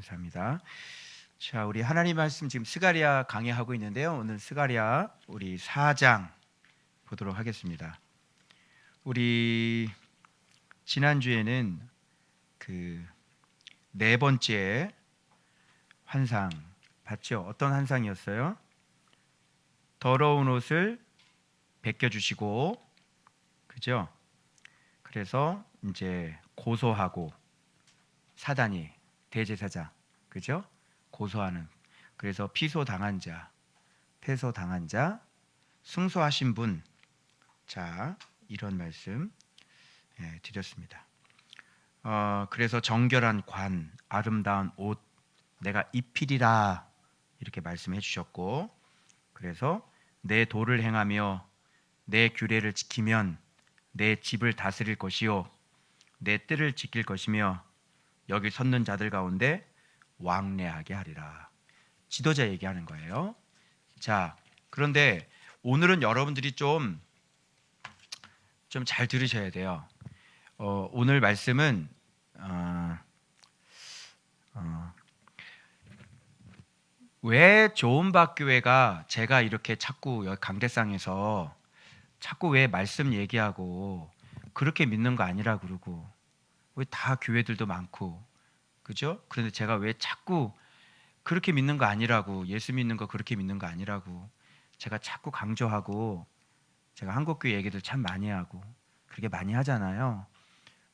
감사합니다. 자, 우리 하나님 말씀 지금 스가랴 강의하고 있는데요. 오늘 스가랴 우리 4장 보도록 하겠습니다. 우리 지난주에는 그 네 번째 환상 봤죠? 어떤 환상이었어요? 더러운 옷을 벗겨 주시고, 그죠? 그래서 이제 고소하고 사단이 대제사장, 그죠? 고소하는. 그래서 피소 당한 자, 패소 당한 자, 승소하신 분. 자, 이런 말씀 드렸습니다. 그래서 정결한 관, 아름다운 옷 내가 입히리라 이렇게 말씀해 주셨고, 그래서 내 도를 행하며 내 규례를 지키면 내 집을 다스릴 것이요 내 뜰을 지킬 것이며 여기 섰는 자들 가운데 왕래하게 하리라. 지도자 얘기하는 거예요. 자, 그런데 오늘은 여러분들이 좀 잘 들으셔야 돼요. 오늘 말씀은 왜 좋은박교회가 제가 이렇게 자꾸 여기 강대상에서 자꾸 왜 말씀 얘기하고 그렇게 믿는 거 아니라 그러고 왜 다 교회들도 많고, 그죠? 그런데 제가 왜 자꾸 그렇게 믿는 거 아니라고, 예수 믿는 거 그렇게 믿는 거 아니라고 제가 자꾸 강조하고, 제가 한국교회 얘기들 참 많이 하고 그렇게 많이 하잖아요.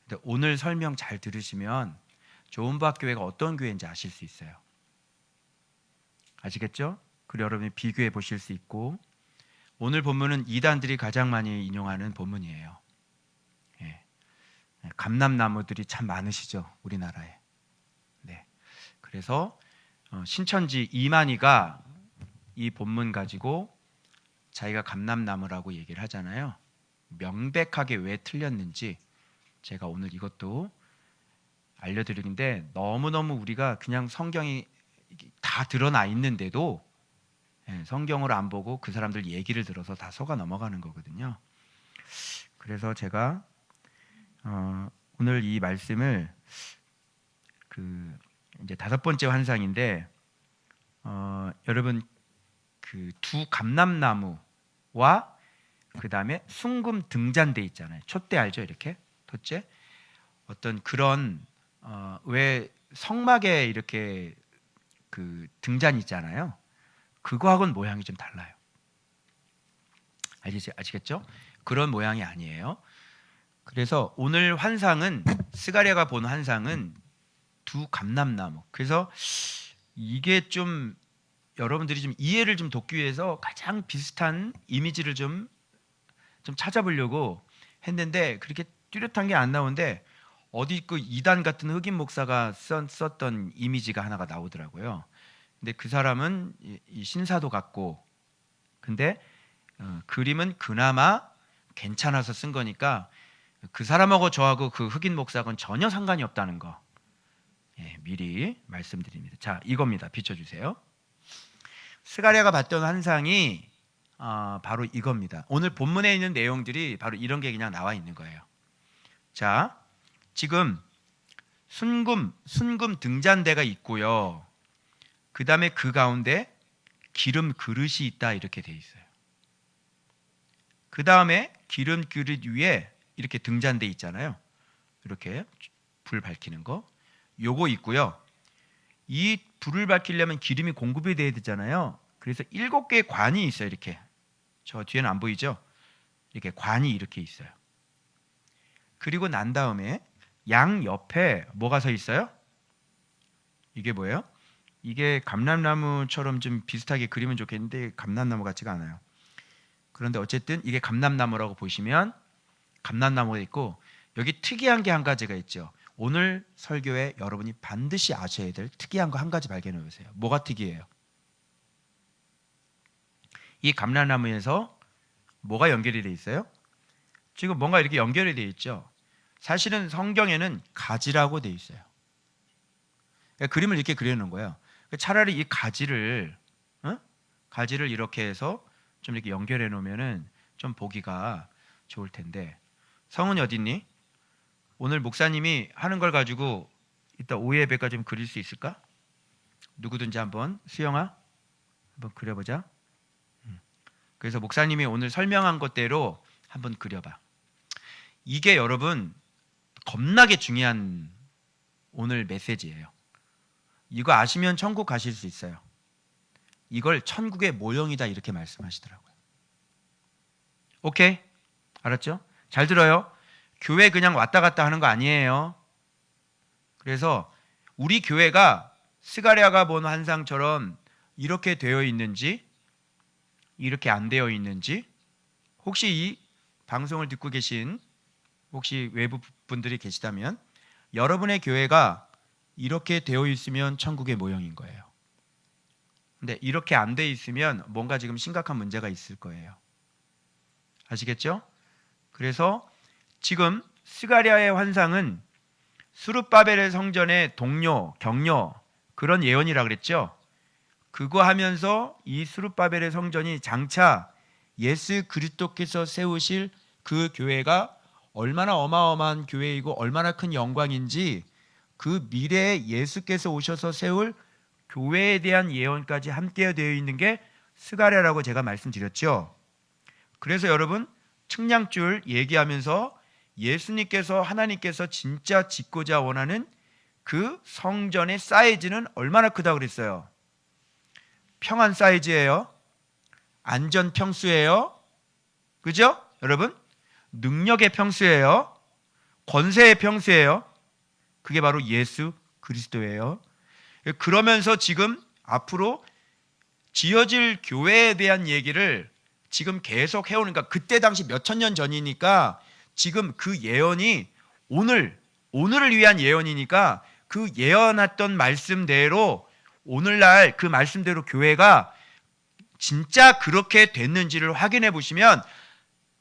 근데 오늘 설명 잘 들으시면 좋은박교회가 어떤 교회인지 아실 수 있어요. 아시겠죠? 그리고 여러분이 비교해 보실 수 있고, 오늘 본문은 이단들이 가장 많이 인용하는 본문이에요. 예. 감람나무들이 참 많으시죠, 우리나라에. 네. 그래서 신천지 이만희가 이 본문 가지고 자기가 감람나무라고 얘기를 하잖아요. 명백하게 왜 틀렸는지 제가 오늘 이것도 알려드리는데, 너무너무 우리가 그냥 성경이 다 드러나 있는데도 성경을 안 보고 그 사람들 얘기를 들어서 다 속아 넘어가는 거거든요. 그래서 제가 오늘 이 말씀을 이제 다섯 번째 환상인데, 여러분 그 두 감람나무와 그 다음에 숭금 등잔대 있잖아요. 촛대 알죠? 이렇게 돛제. 어떤 그런 왜 성막에 이렇게 그 등잔 있잖아요. 그거하고는 모양이 좀 달라요. 아시겠죠? 그런 모양이 아니에요. 그래서 오늘 환상은, 스가랴가 본 환상은 두 감람나무. 그래서 이게 좀 여러분들이 좀 이해를 좀 돕기 위해서 가장 비슷한 이미지를 좀 찾아보려고 했는데, 그렇게 뚜렷한 게 안 나오는데 어디 그 이단 같은 흑인 목사가 썼던 이미지가 하나가 나오더라고요. 근데 그 사람은 이 신사도 같고, 근데 그림은 그나마 괜찮아서 쓴 거니까 그 사람하고 저하고 그 흑인 목사하고는 전혀 상관이 없다는 거 미리 말씀드립니다. 자, 이겁니다. 비춰주세요. 스가랴가 봤던 환상이 바로 이겁니다. 오늘 본문에 있는 내용들이 바로 이런 게 그냥 나와 있는 거예요. 자, 지금 순금 등잔대가 있고요. 그 다음에 그 가운데 기름 그릇이 있다 이렇게 돼 있어요. 그 다음에 기름 그릇 위에 이렇게 등잔대 있잖아요. 이렇게 불 밝히는 거 요거 있고요. 이 불을 밝히려면 기름이 공급이 돼야 되잖아요. 그래서 7개의 관이 있어요. 이렇게 저 뒤에는 안 보이죠? 이렇게 관이 이렇게 있어요. 그리고 난 다음에 양 옆에 뭐가 서 있어요? 이게 뭐예요? 이게 감람나무처럼 좀 비슷하게 그리면 좋겠는데 감람나무 같지가 않아요. 그런데 어쨌든 이게 감람나무라고 보시면 감람나무가 있고, 여기 특이한 게 한 가지가 있죠. 오늘 설교에 여러분이 반드시 아셔야 될 특이한 거 한 가지 발견해 보세요. 뭐가 특이해요? 이 감람나무에서 뭐가 연결이 돼 있어요? 지금 뭔가 이렇게 연결이 돼 있죠. 사실은 성경에는 가지라고 돼 있어요. 그러니까 그림을 이렇게 그려놓은 거예요. 차라리 이 가지를 이렇게 해서 좀 이렇게 연결해 놓으면은 좀 보기가 좋을 텐데. 성은이 어디 있니? 오늘 목사님이 하는 걸 가지고 이따 오해배가 좀 그릴 수 있을까? 누구든지 한번 수영아 한번 그려보자. 그래서 목사님이 오늘 설명한 것대로 한번 그려봐. 이게 여러분 겁나게 중요한 오늘 메시지예요. 이거 아시면 천국 가실 수 있어요. 이걸 천국의 모형이다 이렇게 말씀하시더라고요. 오케이? 알았죠? 잘 들어요. 교회 그냥 왔다 갔다 하는 거 아니에요. 그래서 우리 교회가 스가랴가 본 환상처럼 이렇게 되어 있는지 이렇게 안 되어 있는지, 혹시 이 방송을 듣고 계신 혹시 외부 분들이 계시다면 여러분의 교회가 이렇게 되어 있으면 천국의 모형인 거예요. 근데 이렇게 안 돼 있으면 뭔가 지금 심각한 문제가 있을 거예요. 아시겠죠? 그래서 지금 스가랴의 환상은 수룹바벨의 성전의 동료, 격려 그런 예언이라 그랬죠. 그거 하면서 이 수룹바벨의 성전이 장차 예수 그리스도께서 세우실 그 교회가 얼마나 어마어마한 교회이고 얼마나 큰 영광인지 그 미래에 예수께서 오셔서 세울 교회에 대한 예언까지 함께 되어 있는 게 스가랴라고 제가 말씀드렸죠. 그래서 여러분 측량줄 얘기하면서 예수님께서 하나님께서 진짜 짓고자 원하는 그 성전의 사이즈는 얼마나 크다고 그랬어요? 평안 사이즈예요? 안전 평수예요? 그죠? 여러분? 능력의 평수예요? 권세의 평수예요? 그게 바로 예수 그리스도예요. 그러면서 지금 앞으로 지어질 교회에 대한 얘기를 지금 계속 해오니까 그때 당시 몇천 년 전이니까 지금 그 예언이 오늘을 위한 예언이니까 그 예언했던 말씀대로 오늘날 그 말씀대로 교회가 진짜 그렇게 됐는지를 확인해 보시면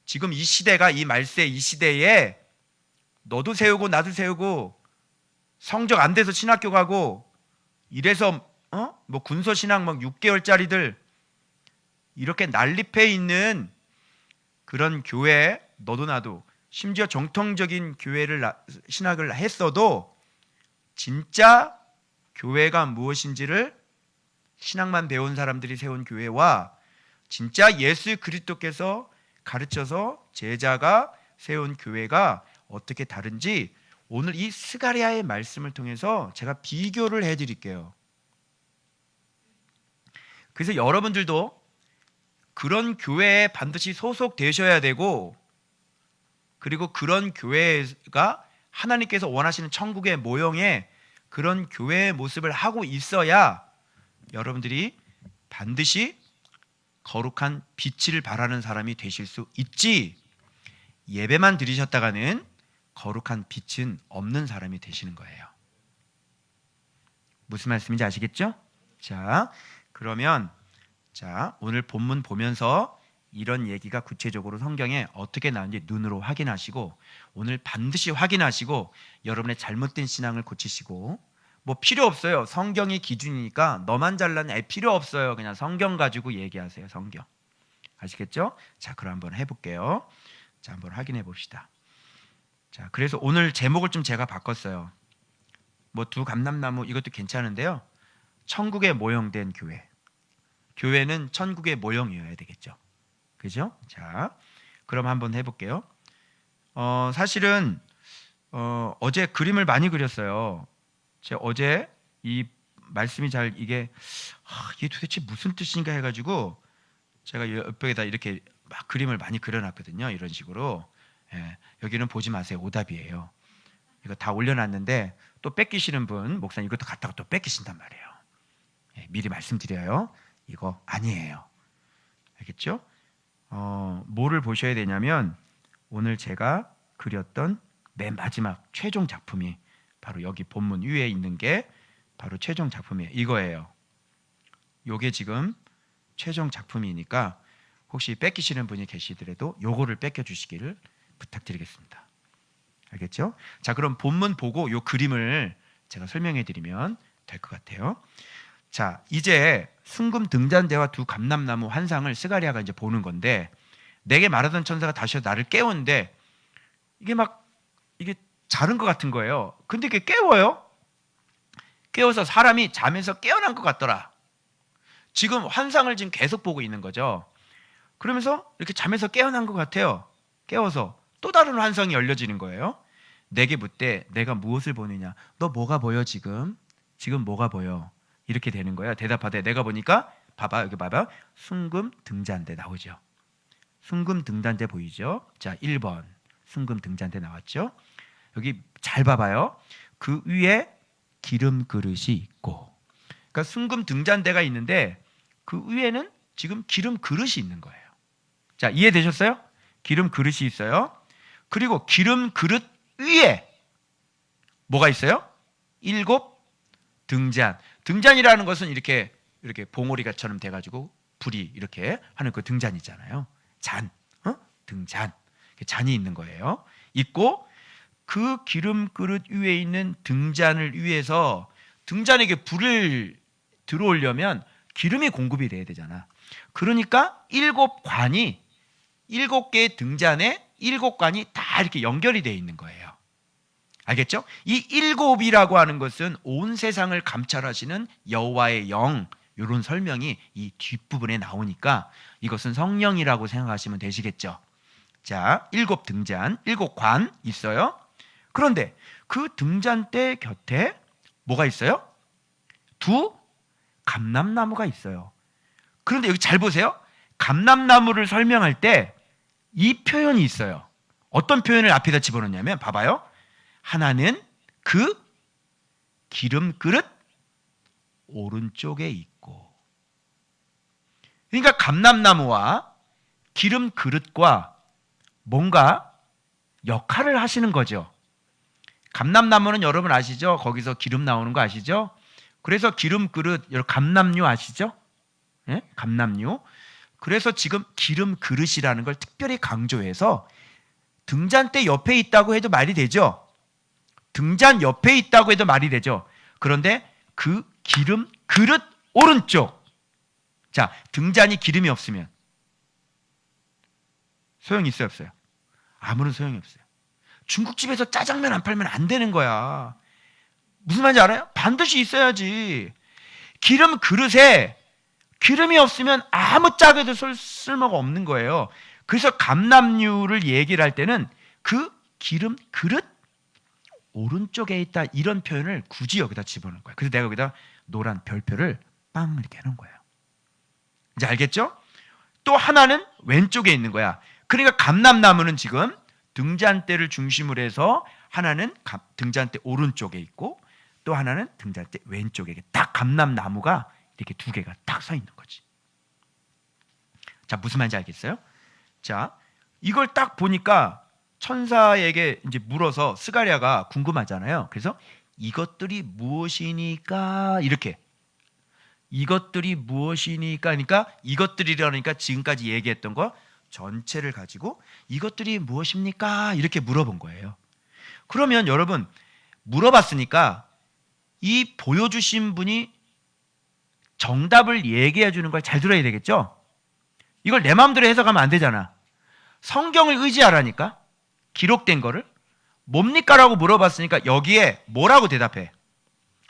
지금 이 시대가 이 말세 이 시대에 너도 세우고 나도 세우고 성적 안 돼서 신학교 가고 이래서 뭐 군소 신앙 막 6개월짜리들 이렇게 난립해 있는 그런 교회 너도 나도 심지어 정통적인 교회를 신학을 했어도 진짜 교회가 무엇인지를 신학만 배운 사람들이 세운 교회와 진짜 예수 그리스도께서 가르쳐서 제자가 세운 교회가 어떻게 다른지 오늘 이 스가랴의 말씀을 통해서 제가 비교를 해드릴게요. 그래서 여러분들도 그런 교회에 반드시 소속되셔야 되고 그리고 그런 교회가 하나님께서 원하시는 천국의 모형의 그런 교회의 모습을 하고 있어야 여러분들이 반드시 거룩한 빛을 발하는 사람이 되실 수 있지, 예배만 드리셨다가는 거룩한 빛은 없는 사람이 되시는 거예요. 무슨 말씀인지 아시겠죠? 자, 그러면 오늘 본문 보면서 이런 얘기가 구체적으로 성경에 어떻게 나오는지 눈으로 확인하시고 오늘 반드시 확인하시고 여러분의 잘못된 신앙을 고치시고, 뭐 필요 없어요. 성경이 기준이니까 너만 잘난 필요 없어요. 그냥 성경 가지고 얘기하세요. 성경. 아시겠죠? 자, 그럼 한번 해볼게요. 자, 한번 확인해 봅시다. 자, 그래서 오늘 제목을 좀 제가 바꿨어요. 뭐 두 감람나무 이것도 괜찮은데요. 천국의 모형된 교회. 교회는 천국의 모형이어야 되겠죠. 그죠? 자, 그럼 한번 해볼게요. 사실은 어제 그림을 많이 그렸어요. 제가 어제 이 말씀이 잘 이게 도대체 무슨 뜻인가 해가지고 제가 옆에다 이렇게 막 그림을 많이 그려놨거든요. 이런 식으로. 예, 여기는 보지 마세요. 오답이에요. 이거 다 올려놨는데 또 뺏기시는 분, 목사님 이것도 갖다가 또 뺏기신단 말이에요. 예, 미리 말씀드려요. 이거 아니에요. 알겠죠? 뭐를 보셔야 되냐면 오늘 제가 그렸던 맨 마지막 최종 작품이 바로 여기 본문 위에 있는 게 바로 최종 작품이에요. 이거예요. 요게 지금 최종 작품이니까 혹시 뺏기시는 분이 계시더라도 요거를 뺏겨 주시기를 부탁드리겠습니다. 알겠죠? 자, 그럼 본문 보고 요 그림을 제가 설명해 드리면 될 것 같아요. 자, 이제 순금 등잔대와 두 감람나무 환상을 스가랴가 이제 보는 건데, 내게 말하던 천사가 다시 나를 깨우는데 이게 자는 것 같은 거예요. 근데 이게 깨워요. 깨워서 사람이 잠에서 깨어난 것 같더라. 지금 환상을 지금 계속 보고 있는 거죠. 그러면서 이렇게 잠에서 깨어난 것 같아요. 깨워서 또 다른 환상이 열려지는 거예요. 내게 묻되 내가 무엇을 보느냐? 너 뭐가 보여 지금? 지금 뭐가 보여? 이렇게 되는 거야. 대답하되 내가 보니까 봐봐 여기 봐봐. 순금 등잔대 나오죠. 순금 등잔대 보이죠? 자 1번 순금 등잔대 나왔죠. 여기 잘 봐봐요. 그 위에 기름 그릇이 있고, 그러니까 순금 등잔대가 있는데 그 위에는 지금 기름 그릇이 있는 거예요. 자 이해되셨어요? 기름 그릇이 있어요. 그리고 기름 그릇 위에 뭐가 있어요? 7 등잔. 등잔이라는 것은 이렇게 봉오리가처럼 돼가지고 불이 이렇게 하는 그 등잔 있잖아요. 잔, 등잔. 잔이 있는 거예요. 있고 그 기름 그릇 위에 있는 등잔을 위해서 등잔에게 불을 들어오려면 기름이 공급이 돼야 되잖아. 그러니까 7관이 7개의 등잔에 7관이 다 이렇게 연결이 되어 있는 거예요. 알겠죠? 이 7이라고 하는 것은 온 세상을 감찰하시는 여호와의 영, 이런 설명이 이 뒷부분에 나오니까 이것은 성령이라고 생각하시면 되시겠죠. 자, 7 등잔, 7관 있어요. 그런데 그 등잔대 곁에 뭐가 있어요? 2 감람나무가 있어요. 그런데 여기 잘 보세요. 감람나무를 설명할 때 이 표현이 있어요. 어떤 표현을 앞에다 집어넣냐면 봐봐요. 하나는 그 기름 그릇 오른쪽에 있고, 그러니까 감람나무와 기름 그릇과 뭔가 역할을 하시는 거죠. 감람나무는 여러분 아시죠? 거기서 기름 나오는 거 아시죠? 그래서 기름 그릇, 감람류 아시죠? 네? 감람류. 그래서 지금 기름 그릇이라는 걸 특별히 강조해서 등잔대 옆에 있다고 해도 말이 되죠. 등잔 옆에 있다고 해도 말이 되죠. 그런데 그 기름 그릇 오른쪽. 자, 등잔이 기름이 없으면 소용이 있어요, 없어요? 아무런 소용이 없어요. 중국집에서 짜장면 안 팔면 안 되는 거야. 무슨 말인지 알아요? 반드시 있어야지. 기름 그릇에 기름이 없으면 아무 짝에도 쓸모가 없는 거예요. 그래서 감람류를 얘기를 할 때는 그 기름 그릇 오른쪽에 있다, 이런 표현을 굳이 여기다 집어넣은 거예요. 그래서 내가 여기다 노란 별표를 빵 이렇게 해놓은 거예요. 이제 알겠죠? 또 하나는 왼쪽에 있는 거야. 그러니까 감람나무는 지금 등잔대를 중심으로 해서 하나는 등잔대 오른쪽에 있고 또 하나는 등잔대 왼쪽에, 딱 감람나무가 이렇게 2개가 딱 서 있는 거지. 자, 무슨 말인지 알겠어요? 자, 이걸 딱 보니까 천사에게 이제 물어서 스가랴가 궁금하잖아요. 그래서 이것들이 무엇이니까, 이렇게 이것들이 무엇이니까, 그러니까 이것들이라니까 지금까지 얘기했던 거 전체를 가지고 이것들이 무엇입니까? 이렇게 물어본 거예요. 그러면 여러분 물어봤으니까 이 보여주신 분이 정답을 얘기해 주는 걸 잘 들어야 되겠죠? 이걸 내 마음대로 해석하면 안 되잖아. 성경을 의지하라니까. 기록된 거를. 뭡니까? 라고 물어봤으니까 여기에 뭐라고 대답해?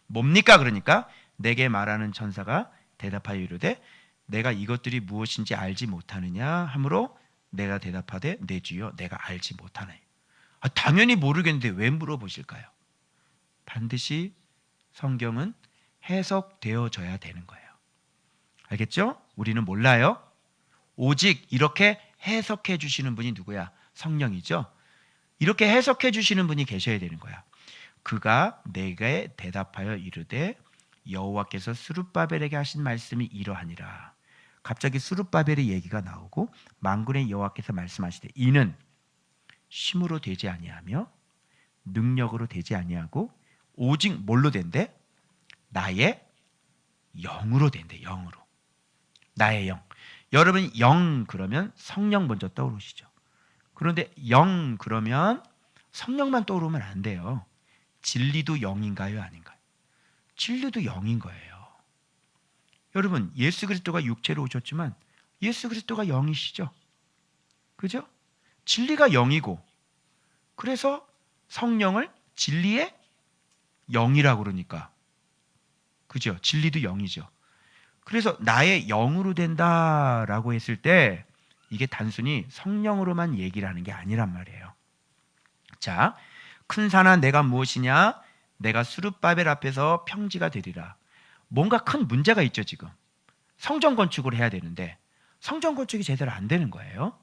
뭡니까? 그러니까 내게 말하는 천사가 대답하여 이르되 내가 이것들이 무엇인지 알지 못하느냐 하므로 내가 대답하되 내 주여 내가 알지 못하네. 당연히 모르겠는데 왜 물어보실까요? 반드시 성경은 해석되어져야 되는 거예요. 알겠죠? 우리는 몰라요. 오직 이렇게 해석해 주시는 분이 누구야? 성령이죠. 이렇게 해석해 주시는 분이 계셔야 되는 거야. 그가 내게 대답하여 이르되 여호와께서 스룹바벨에게 하신 말씀이 이러하니라. 갑자기 스룹바벨의 얘기가 나오고 만군의 여호와께서 말씀하시되 이는 힘으로 되지 아니하며 능력으로 되지 아니하고 오직 뭘로 된대? 나의 영으로 된대. 영으로. 나의 영. 여러분 영 그러면 성령 먼저 떠오르시죠. 그런데 영 그러면 성령만 떠오르면 안 돼요. 진리도 영인가요? 아닌가요? 진리도 영인 거예요. 여러분 예수 그리스도가 육체로 오셨지만 예수 그리스도가 영이시죠. 그죠? 진리가 영이고 그래서 성령을 진리의 영이라고 그러니까 그죠? 진리도 영이죠. 그래서 나의 영으로 된다라고 했을 때 이게 단순히 성령으로만 얘기를 하는 게 아니란 말이에요. 자, 큰 산아 내가 무엇이냐? 내가 스룹바벨 앞에서 평지가 되리라. 뭔가 큰 문제가 있죠, 지금. 성전 건축을 해야 되는데 성전 건축이 제대로 안 되는 거예요.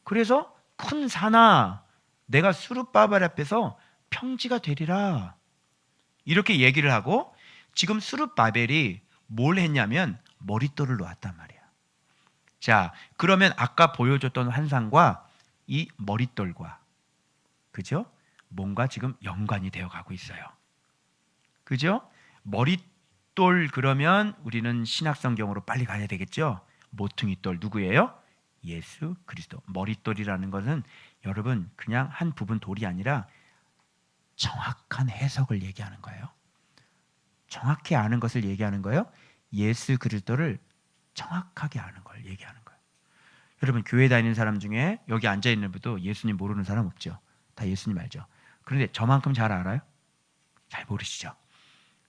그래서 큰 산아 내가 스룹바벨 앞에서 평지가 되리라. 이렇게 얘기를 하고 지금 스룹바벨이 뭘 했냐면 머릿돌을 놓았단 말이야. 자, 그러면 아까 보여줬던 환상과 이 머릿돌과 그죠? 뭔가 지금 연관이 되어 가고 있어요. 그죠? 머릿돌 그러면 우리는 신약성경으로 빨리 가야 되겠죠? 모퉁이돌 누구예요? 예수 그리스도. 머릿돌이라는 것은 여러분 그냥 한 부분 돌이 아니라 정확한 해석을 얘기하는 거예요. 정확히 아는 것을 얘기하는 거예요. 예수 그리스도를 정확하게 아는 걸 얘기하는 거예요. 여러분 교회 다니는 사람 중에 여기 앉아있는 분도 예수님 모르는 사람 없죠? 다 예수님 알죠? 그런데 저만큼 잘 알아요? 잘 모르시죠?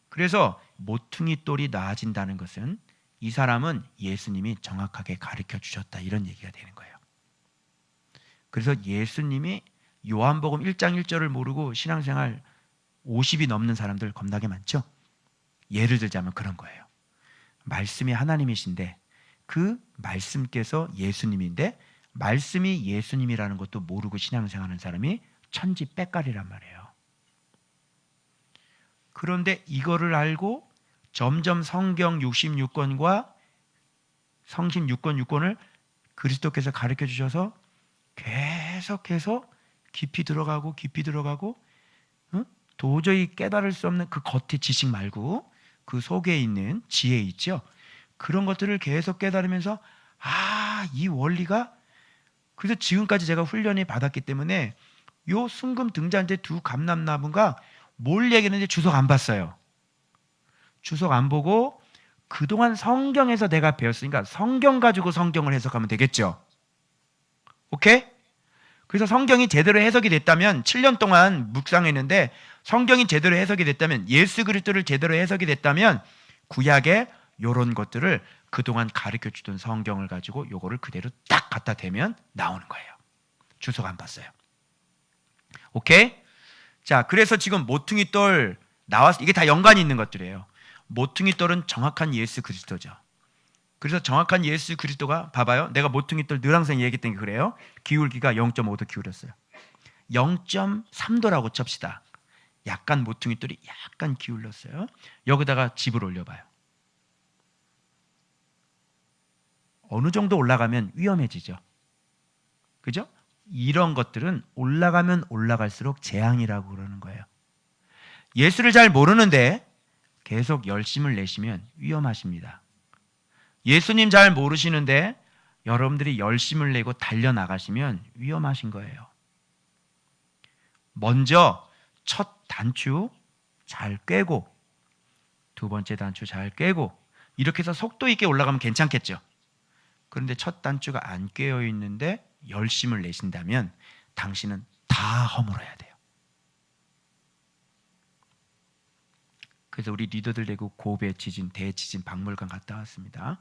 그래서 모퉁이돌이 나아진다는 것은 이 사람은 예수님이 정확하게 가르쳐 주셨다 이런 얘기가 되는 거예요. 그래서 예수님이 요한복음 1장 1절을 모르고 신앙생활 50이 넘는 사람들 겁나게 많죠? 예를 들자면 그런 거예요. 말씀이 하나님이신데 그 말씀께서 예수님인데 말씀이 예수님이라는 것도 모르고 신앙생활하는 사람이 천지 빽깔이란 말이에요. 그런데 이거를 알고 점점 성경 66권과 성심 6권을 그리스도께서 가르쳐 주셔서 계속해서 깊이 들어가고 도저히 깨달을 수 없는 그 겉의 지식 말고 그 속에 있는 지혜 있죠. 그런 것들을 계속 깨달으면서 이 원리가 그래서 지금까지 제가 훈련을 받았기 때문에 요 순금 등잔대 두 감람나무가 뭘 얘기했는지 주석 안 봤어요. 주석 안 보고 그동안 성경에서 내가 배웠으니까 성경 가지고 성경을 해석하면 되겠죠. 오케이? 그래서 성경이 제대로 해석이 됐다면 7년 동안 묵상했는데 성경이 제대로 해석이 됐다면 예수 그리스도를 제대로 해석이 됐다면 구약에 이런 것들을 그동안 가르쳐주던 성경을 가지고 요거를 그대로 딱 갖다 대면 나오는 거예요. 주석 안 봤어요. 오케이? 자, 그래서 지금 모퉁이돌 나왔어. 이게 다 연관이 있는 것들이에요. 모퉁이돌은 정확한 예수 그리스도죠. 그래서 정확한 예수 그리스도가 봐봐요. 내가 모퉁이돌 늘 항상 얘기했던 게 그래요. 기울기가 0.5도 기울였어요. 0.3도라고 칩시다. 약간 모퉁이돌이 약간 기울였어요. 여기다가 집을 올려봐요. 어느 정도 올라가면 위험해지죠. 그죠? 이런 것들은 올라가면 올라갈수록 재앙이라고 그러는 거예요. 예수를 잘 모르는데 계속 열심을 내시면 위험하십니다. 예수님 잘 모르시는데 여러분들이 열심을 내고 달려나가시면 위험하신 거예요. 먼저 첫 단추 잘 꿰고 두 번째 단추 잘 꿰고 이렇게 해서 속도 있게 올라가면 괜찮겠죠. 그런데 첫 단추가 안 꿰어 있는데 열심을 내신다면 당신은 다 허물어야 돼요. 그래서 우리 리더들 되고 고베 지진, 대지진 박물관 갔다 왔습니다.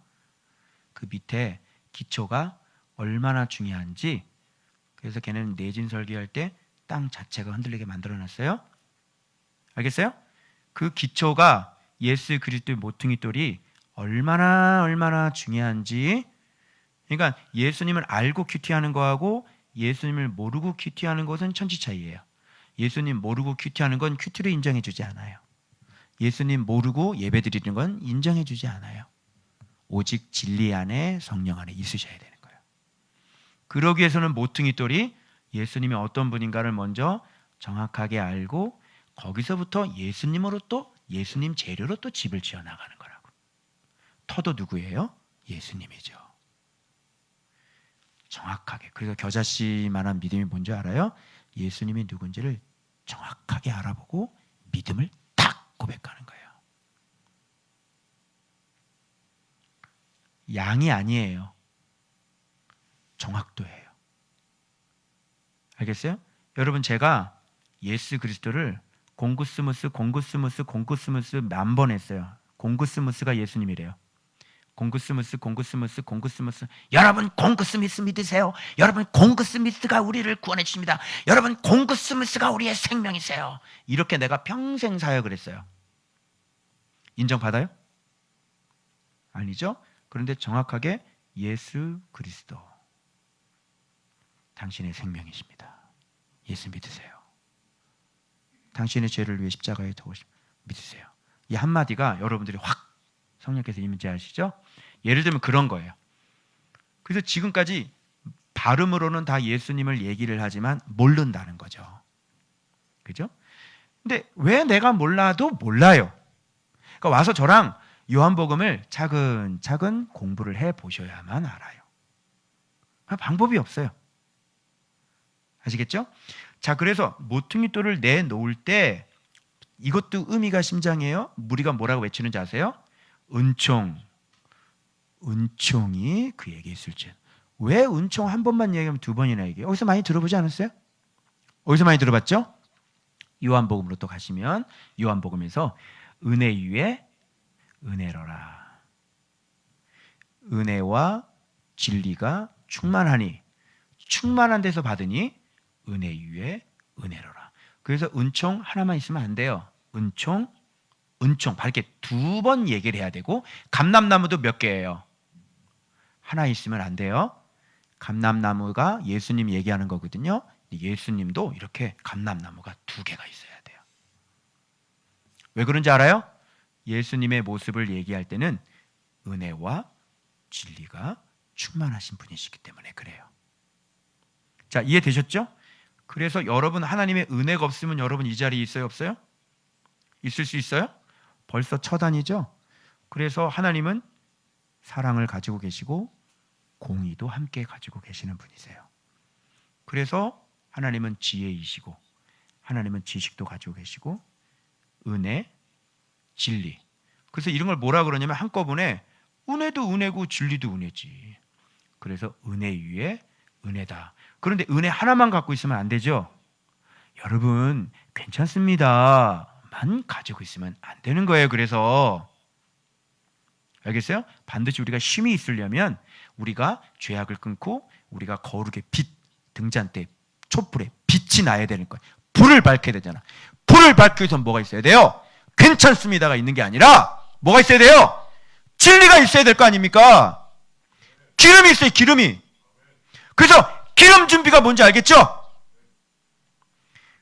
그 밑에 기초가 얼마나 중요한지 그래서 걔네는 내진 설계할 때 땅 자체가 흔들리게 만들어놨어요. 알겠어요? 그 기초가 예수 그리스도의 모퉁이돌이 얼마나 중요한지 그러니까 예수님을 알고 큐티하는 거하고 예수님을 모르고 큐티하는 것은 천지 차이예요. 예수님 모르고 큐티하는 건 큐티로 인정해 주지 않아요. 예수님 모르고 예배 드리는 건 인정해 주지 않아요. 오직 진리 안에 성령 안에 있으셔야 되는 거예요. 그러기 위해서는 모퉁이돌이 예수님이 어떤 분인가를 먼저 정확하게 알고 거기서부터 예수님으로 또 예수님 재료로 또 집을 지어 나가는 거라고. 터도 누구예요? 예수님이죠. 정확하게. 그래서 겨자씨만한 믿음이 뭔지 알아요? 예수님이 누군지를 정확하게 알아보고 믿음을 딱 고백하는 거예요. 양이 아니에요. 정확도예요. 알겠어요? 여러분 제가 예수 그리스도를 공구스무스 만 번 했어요. 공구스무스가 예수님이래요. 공구스무스. 여러분 공구스미스 믿으세요. 여러분 공구스미스가 우리를 구원해 주십니다. 여러분 공구스미스가 우리의 생명이세요. 이렇게 내가 평생 사역을 했어요. 인정받아요? 아니죠? 그런데 정확하게 예수 그리스도 당신의 생명이십니다. 예수 믿으세요. 당신의 죄를 위해 십자가에 도우심 믿으세요. 이 한마디가 여러분들이 확 성령께서 임재하시죠? 예를 들면 그런 거예요. 그래서 지금까지 발음으로는 다 예수님을 얘기를 하지만 모른다는 거죠. 그죠? 근데 왜 내가 몰라도 몰라요. 그러니까 와서 저랑 요한복음을 차근차근 공부를 해보셔야만 알아요. 방법이 없어요. 아시겠죠? 자, 그래서 모퉁이돌을 내놓을 때 이것도 의미가 심장이에요. 우리가 뭐라고 외치는지 아세요? 은총이 그에게 있을지. 왜 은총 한 번만 얘기하면 두 번이나 얘기해요? 어디서 많이 들어보지 않았어요? 어디서 많이 들어봤죠? 요한복음으로 또 가시면 요한복음에서 은혜 위에 은혜로라. 은혜와 진리가 충만하니 충만한 데서 받으니 은혜 위에 은혜로라. 그래서 은총 하나만 있으면 안 돼요. 은총 밝게 두 번 얘기를 해야 되고 감람나무도 몇 개예요? 하나 있으면 안 돼요. 감람나무가 예수님 얘기하는 거거든요. 예수님도 이렇게 감람나무가 두 개가 있어야 돼요. 왜 그런지 알아요? 예수님의 모습을 얘기할 때는 은혜와 진리가 충만하신 분이시기 때문에 그래요. 자, 이해되셨죠? 그래서 여러분 하나님의 은혜가 없으면 여러분 이 자리에 있어요? 없어요? 있을 수 있어요? 벌써 처단이죠? 그래서 하나님은 사랑을 가지고 계시고 공의도 함께 가지고 계시는 분이세요. 그래서 하나님은 지혜이시고 하나님은 지식도 가지고 계시고 은혜, 진리. 그래서 이런 걸 뭐라 그러냐면 한꺼번에 은혜도 은혜고 진리도 은혜지. 그래서 은혜 위에 은혜다. 그런데 은혜 하나만 갖고 있으면 안 되죠? 여러분 괜찮습니다. 만 가지고 있으면 안 되는 거예요. 그래서 알겠어요? 반드시 우리가 쉼이 있으려면 우리가 죄악을 끊고 우리가 거룩의 빛, 등잔대 촛불에 빛이 나야 되는 거예요. 불을 밝혀야 되잖아. 불을 밝기 위해서 뭐가 있어야 돼요? 괜찮습니다가 있는 게 아니라 뭐가 있어야 돼요? 진리가 있어야 될 거 아닙니까? 기름이 있어요. 기름이. 그래서 기름 준비가 뭔지 알겠죠?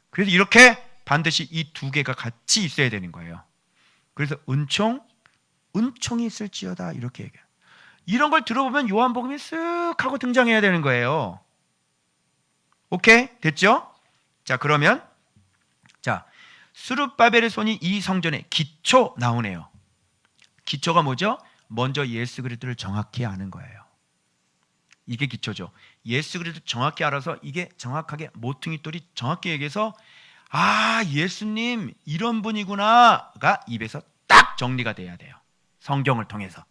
그래서 이렇게 반드시 이 두 개가 같이 있어야 되는 거예요. 그래서 은총이 있을지어다 이렇게 얘기해요. 이런 걸 들어보면 요한복음이 쓱 하고 등장해야 되는 거예요. 오케이? 됐죠? 자, 그러면 자, 스룹바벨의 손이 이 성전의 기초 나오네요. 기초가 뭐죠? 먼저 예수 그리스도를 정확히 아는 거예요. 이게 기초죠. 예수 그리스도를 정확히 알아서 이게 정확하게 모퉁이돌이 정확히 얘기해서 아, 예수님 이런 분이구나가 입에서 딱 정리가 돼야 돼요. 성경을 통해서.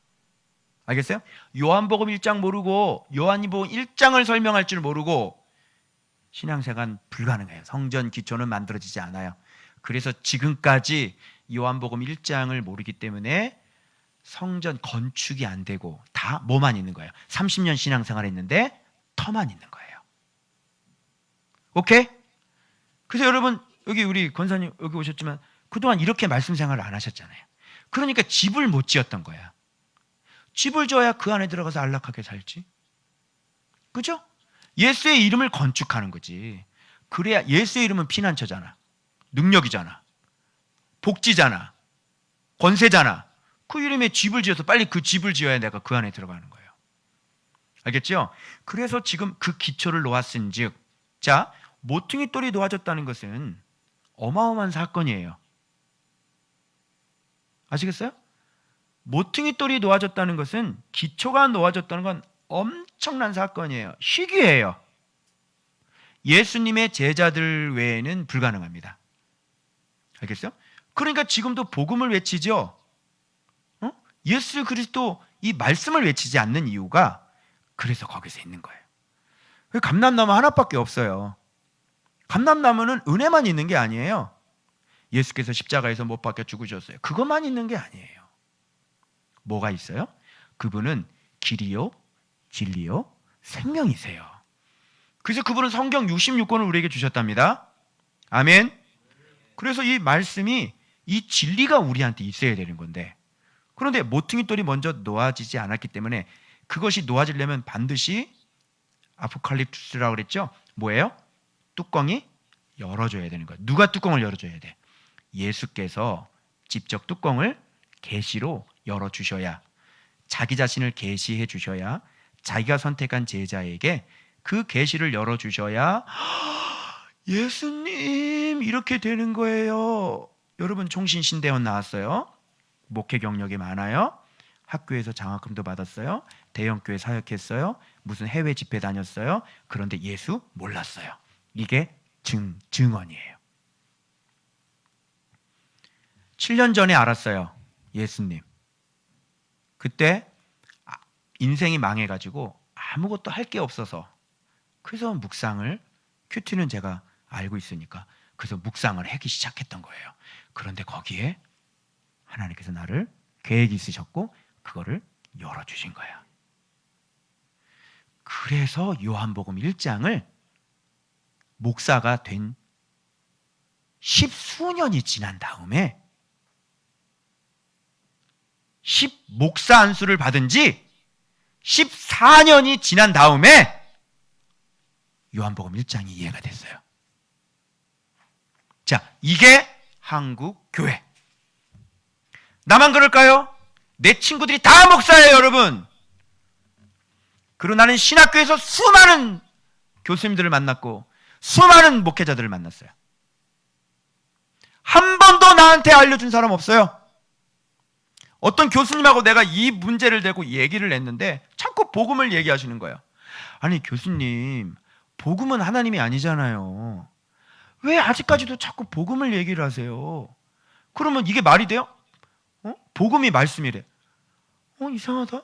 알겠어요? 요한복음 1장 모르고 요한복음 1장을 설명할 줄 모르고 신앙생활은 불가능해요. 성전 기초는 만들어지지 않아요. 그래서 지금까지 요한복음 1장을 모르기 때문에 성전 건축이 안 되고 다 뭐만 있는 거예요? 30년 신앙생활 했는데 터만 있는 거예요. 오케이? 그래서 여러분 여기 우리 권사님 여기 오셨지만 그동안 이렇게 말씀 생활을 안 하셨잖아요. 그러니까 집을 못 지었던 거야. 집을 지어야 그 안에 들어가서 안락하게 살지. 그죠? 예수의 이름을 건축하는 거지. 그래야 예수의 이름은 피난처잖아. 능력이잖아. 복지잖아. 권세잖아. 그 이름에 집을 지어서 빨리 그 집을 지어야 내가 그 안에 들어가는 거예요. 알겠죠? 그래서 지금 그 기초를 놓았은 즉, 자, 모퉁이돌이 놓아졌다는 것은 어마어마한 사건이에요. 아시겠어요? 모퉁이돌이 놓아졌다는 것은 기초가 놓아졌다는 건 엄청난 사건이에요. 희귀해요. 예수님의 제자들 외에는 불가능합니다. 알겠어요? 그러니까 지금도 복음을 외치죠. 예수 그리스도 이 말씀을 외치지 않는 이유가 그래서 거기서 있는 거예요. 감람나무 하나밖에 없어요. 감람나무는 은혜만 있는 게 아니에요. 예수께서 십자가에서 못 박혀 죽으셨어요. 그것만 있는 게 아니에요. 뭐가 있어요? 그분은 길이요, 진리요, 생명이세요. 그래서 그분은 성경 66권을 우리에게 주셨답니다. 아멘. 그래서 이 말씀이, 이 진리가 우리한테 있어야 되는 건데, 그런데 모퉁이 돌이 먼저 놓아지지 않았기 때문에 그것이 놓아지려면 반드시 아포칼립스라고 그랬죠? 뭐예요? 뚜껑이 열어줘야 되는 거예요. 누가 뚜껑을 열어줘야 돼? 예수께서 직접 뚜껑을 계시로 열어주셔야, 자기 자신을 계시해 주셔야, 자기가 선택한 제자에게 그 계시를 열어주셔야 예수님 이렇게 되는 거예요. 여러분, 총신신대원 나왔어요. 목회 경력이 많아요. 학교에서 장학금도 받았어요. 대형교회 사역했어요. 무슨 해외 집회 다녔어요. 그런데 예수 몰랐어요. 이게 증언이에요. 7년 전에 알았어요. 예수님. 그때 인생이 망해가지고 아무것도 할 게 없어서, 그래서 묵상을, 큐티는 제가 알고 있으니까 그래서 묵상을 하기 시작했던 거예요. 그런데 거기에 하나님께서 나를 계획이 있으셨고 그거를 열어주신 거야. 그래서 요한복음 1장을 목사가 된 10수년이 지난 다음에, 목사 안수를 받은 지 14년이 지난 다음에 요한복음 1장이 이해가 됐어요. 자, 이게 한국 교회. 나만 그럴까요? 내 친구들이 다 목사예요, 여러분. 그리고 나는 신학교에서 수많은 교수님들을 만났고 수많은 목회자들을 만났어요. 한 번도 나한테 알려준 사람 없어요. 어떤 교수님하고 내가 이 문제를 대고 얘기를 했는데 자꾸 복음을 얘기하시는 거예요. 아니, 교수님, 복음은 하나님이 아니잖아요. 왜 아직까지도 자꾸 복음을 얘기를 하세요? 그러면 이게 말이 돼요? 복음이 말씀이래. 이상하다.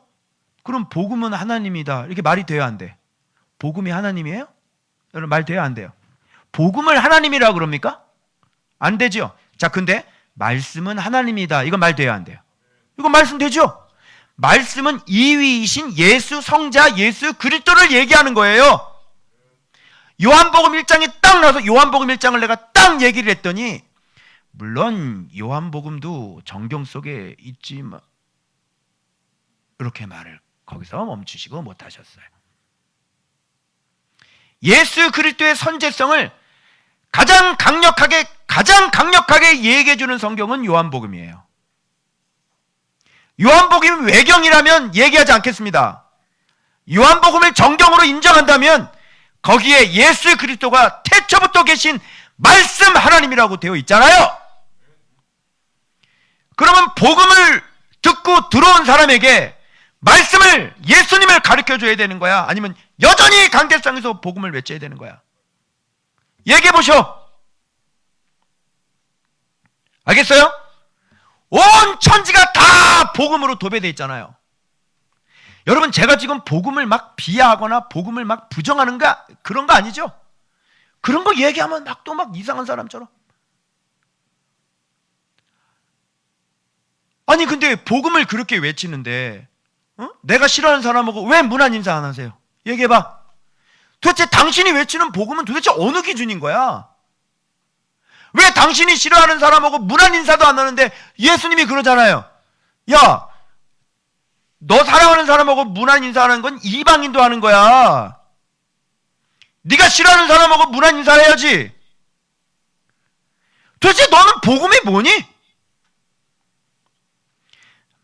그럼 복음은 하나님이다. 이렇게 말이 돼야 안 돼? 복음이 하나님이에요? 여러분, 말 돼야 안 돼요? 복음을 하나님이라고 그럽니까? 안 되죠. 자, 근데 말씀은 하나님이다. 이건 말 돼야 안 돼요? 이건 말씀 되죠? 말씀은 이위이신 예수, 성자 예수 그리스도를 얘기하는 거예요. 요한복음 1장에 딱 나와서 요한복음 1장을 내가 딱 얘기를 했더니, 물론 요한복음도 정경 속에 있지만, 이렇게 말을 거기서 멈추시고 못하셨어요. 예수 그리스도의 선제성을 가장 강력하게 얘기해 주는 성경은 요한복음이에요. 요한복음이 외경이라면 얘기하지 않겠습니다. 요한복음을 정경으로 인정한다면 거기에 예수 그리스도가 태초부터 계신 말씀 하나님이라고 되어 있잖아요. 그러면 복음을 듣고 들어온 사람에게 말씀을, 예수님을 가르쳐줘야 되는 거야? 아니면 여전히 강대상에서 복음을 외쳐야 되는 거야? 얘기해 보셔. 알겠어요? 온 천지가 다 복음으로 도배되어 있잖아요. 여러분, 제가 지금 복음을 막 비하하거나 복음을 막 부정하는가, 그런 거 아니죠? 그런 거 얘기하면 또 이상한 사람처럼. 아니, 근데 복음을 그렇게 외치는데 내가 싫어하는 사람하고 왜 문안 인사 안 하세요? 얘기해봐. 도대체 당신이 외치는 복음은 도대체 어느 기준인 거야? 왜 당신이 싫어하는 사람하고 문안 인사도 안 하는데 예수님이 그러잖아요. 야, 너 사랑하는 사람하고 문안 인사하는 건 이방인도 하는 거야. 네가 싫어하는 사람하고 문안 인사해야지. 도대체 너는 복음이 뭐니?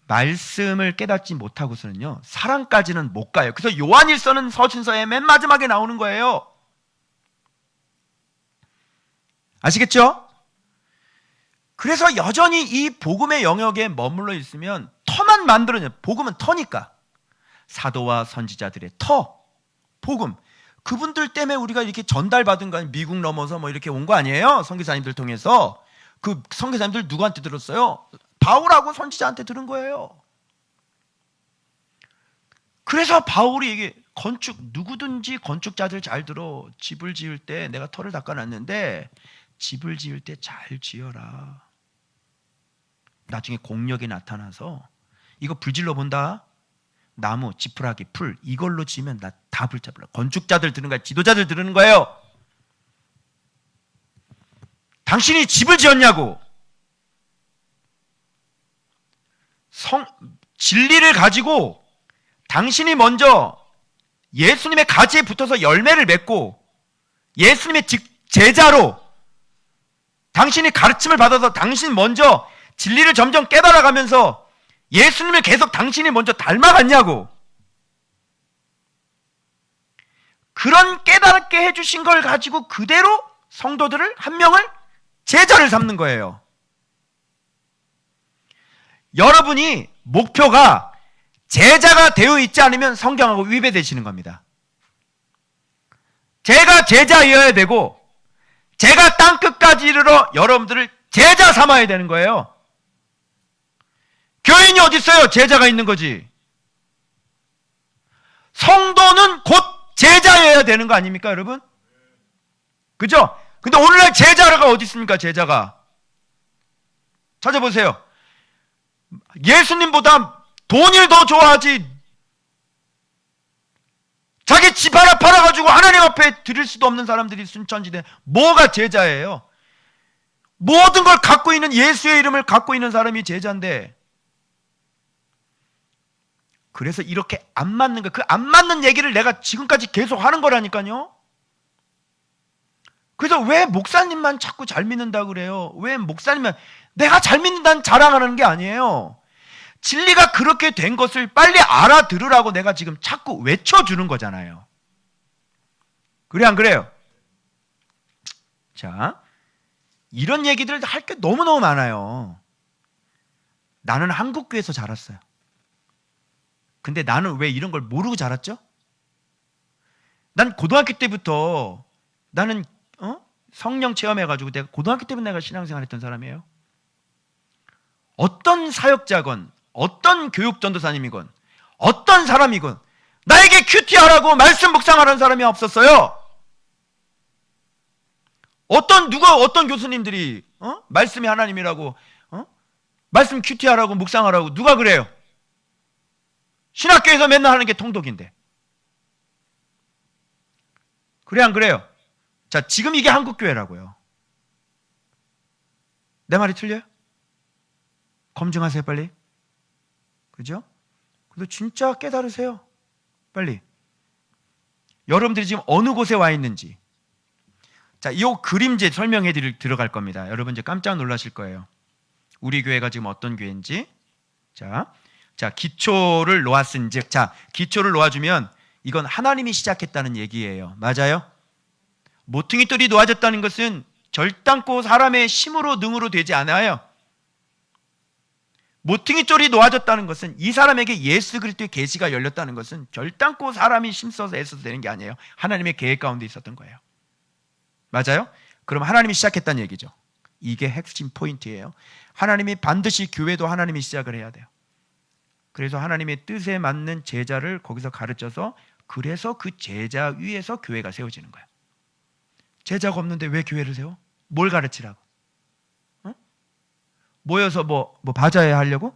말씀을 깨닫지 못하고서는요, 사랑까지는 못 가요. 그래서 요한일서는 서신서의 맨 마지막에 나오는 거예요. 아시겠죠? 그래서 여전히 이 복음의 영역에 머물러 있으면 터만 만들어내요. 복음은 터니까. 사도와 선지자들의 터, 복음. 그분들 때문에 우리가 이렇게 전달받은 거 아니에요? 미국 넘어서 이렇게 온 거 아니에요? 선교사님들 통해서. 그 선교사님들 누구한테 들었어요? 바울하고 선지자한테 들은 거예요. 그래서 바울이 이게 누구든지 건축자들 잘 들어. 집을 지을 때 내가 터를 닦아놨는데 집을 지을 때 잘 지어라. 나중에 공력이 나타나서 이거 불질러 본다. 나무, 지푸라기, 풀 이걸로 지으면 나 다 붙잡으라. 건축자들 들은 거야. 지도자들 들은 거예요. 당신이 집을 지었냐고. 진리를 가지고 당신이 먼저 예수님의 가지에 붙어서 열매를 맺고 예수님의 제자로 당신이 가르침을 받아서 당신 먼저 진리를 점점 깨달아가면서 예수님을 계속 당신이 먼저 닮아갔냐고. 그런 깨닫게 해주신 걸 가지고 그대로 성도들을 한 명을 제자를 삼는 거예요. 여러분이 목표가 제자가 되어 있지 않으면 성경하고 위배되시는 겁니다. 제가 제자여야 되고 제가 땅끝까지 이르러 여러분들을 제자 삼아야 되는 거예요. 교인이 어디 있어요? 제자가 있는 거지. 성도는 곧 제자여야 되는 거 아닙니까, 여러분? 그죠? 근데 오늘날 제자가 어디 있습니까, 제자가? 찾아보세요. 예수님보다 돈을 더 좋아하지. 자기 집 하나 팔아가지고 하나님 앞에 드릴 수도 없는 사람들이 순천지대. 뭐가 제자예요? 모든 걸 갖고 있는 예수의 이름을 갖고 있는 사람이 제자인데. 그래서 이렇게 안 맞는 거, 그 안 맞는 얘기를 내가 지금까지 계속 하는 거라니까요. 그래서 왜 목사님만 자꾸 잘 믿는다 그래요? 왜 목사님만, 내가 잘 믿는다는 자랑하는 게 아니에요. 진리가 그렇게 된 것을 빨리 알아들으라고 내가 지금 자꾸 외쳐주는 거잖아요. 그래 안 그래요? 자, 이런 얘기들 할 게 너무너무 많아요. 나는 한국교회에서 자랐어요. 근데 나는 왜 이런 걸 모르고 자랐죠? 난 고등학교 때부터 나는 성령 체험해가지고 내가 고등학교 때부터 내가 신앙생활 했던 사람이에요. 어떤 사역자건 어떤 교육전도사님이건 어떤 사람이건 나에게 큐티하라고 말씀 묵상하라는 사람이 없었어요. 어떤 교수님들이 말씀이 하나님이라고 말씀 큐티하라고 묵상하라고 누가 그래요? 신학교에서 맨날 하는 게 통독인데. 그래 안 그래요? 자, 지금 이게 한국교회라고요. 내 말이 틀려요? 검증하세요 빨리. 그죠? 그래서 진짜 깨달으세요 빨리. 여러분들이 지금 어느 곳에 와 있는지. 자, 이 그림제 설명해 들어갈 겁니다. 여러분 이제 깜짝 놀라실 거예요. 우리 교회가 지금 어떤 교회인지. 자, 기초를 놓았은즉, 자, 기초를 놓아주면 이건 하나님이 시작했다는 얘기예요. 맞아요? 모퉁이 돌이 놓아졌다는 것은 절단코 사람의 힘으로 능으로 되지 않아요. 모퉁이 돌이 놓아졌다는 것은 이 사람에게 예수 그리스도의 계시가 열렸다는 것은 결단코 사람이 힘써서 애써서 되는 게 아니에요. 하나님의 계획 가운데 있었던 거예요. 맞아요? 그럼 하나님이 시작했다는 얘기죠. 이게 핵심 포인트예요. 하나님이 반드시 교회도 하나님이 시작을 해야 돼요. 그래서 하나님의 뜻에 맞는 제자를 거기서 가르쳐서 그래서 그 제자 위에서 교회가 세워지는 거예요. 제자가 없는데 왜 교회를 세워? 뭘 가르치라고? 모여서 뭐 바자회 하려고?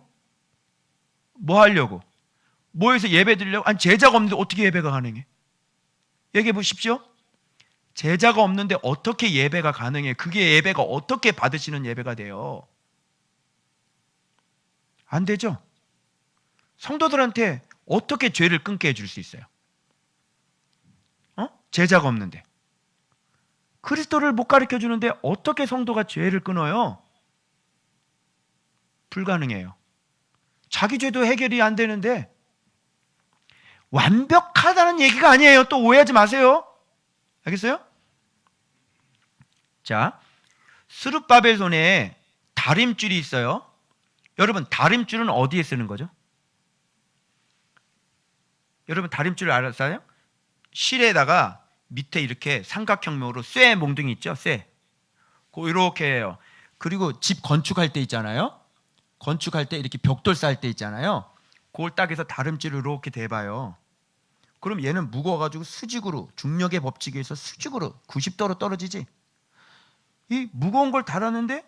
뭐 하려고? 모여서 예배 드리려고? 아니 제자가 없는데 어떻게 예배가 가능해? 얘기해 보십시오. 제자가 없는데 어떻게 예배가 가능해? 그게 예배가 어떻게 받으시는 예배가 돼요? 안 되죠? 성도들한테 어떻게 죄를 끊게 해줄 수 있어요? 제자가 없는데. 그리스도를 못 가르쳐 주는데 어떻게 성도가 죄를 끊어요? 불가능해요. 자기 죄도 해결이 안 되는데 완벽하다는 얘기가 아니에요. 또 오해하지 마세요. 알겠어요? 자, 스룹바벨 손에 다림줄이 있어요. 여러분, 다림줄은 어디에 쓰는 거죠? 여러분, 다림줄 알았어요? 실에다가 밑에 이렇게 삼각형으로 쇠 몽둥이 있죠? 쇠. 이렇게 해요. 그리고 집 건축할 때 있잖아요. 건축할 때 이렇게 벽돌 쌓을 때 있잖아요. 그걸 딱 해서 다림줄을 이렇게 대봐요. 그럼 얘는 무거워가지고 수직으로, 중력의 법칙에 의해서 수직으로 90도로 떨어지지. 이 무거운 걸 달았는데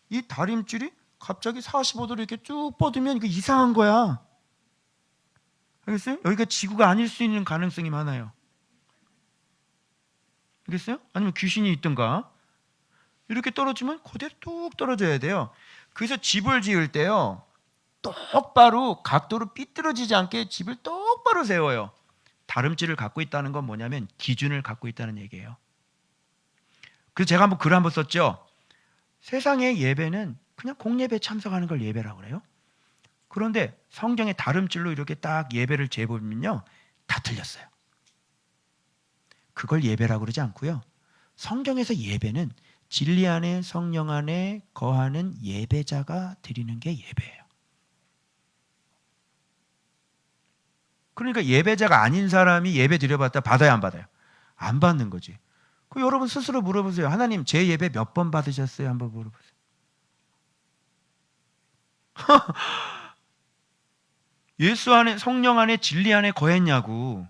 이 다림줄이 갑자기 45도로 이렇게 쭉 뻗으면 이거 이상한 거야. 알겠어요? 여기가 지구가 아닐 수 있는 가능성이 많아요. 알겠어요? 아니면 귀신이 있든가. 이렇게 떨어지면 그대로 뚝 떨어져야 돼요. 그래서 집을 지을 때요, 똑바로 각도로 삐뚤어지지 않게 집을 똑바로 세워요. 다름질을 갖고 있다는 건 뭐냐면 기준을 갖고 있다는 얘기예요. 그래서 제가 한번 글을 한번 썼죠. 세상의 예배는 그냥 공예배 참석하는 걸 예배라고 그래요. 그런데 성경의 다름질로 이렇게 딱 예배를 재보면요, 다 틀렸어요. 그걸 예배라고 그러지 않고요. 성경에서 예배는 진리 안에 성령 안에 거하는 예배자가 드리는 게 예배예요. 그러니까 예배자가 아닌 사람이 예배 드려봤다 받아야 안 받아요? 안 받는 거지. 그 여러분 스스로 물어보세요. 하나님, 제 예배 몇 번 받으셨어요? 한번 물어보세요. 예수 안에, 성령 안에, 진리 안에 거했냐고.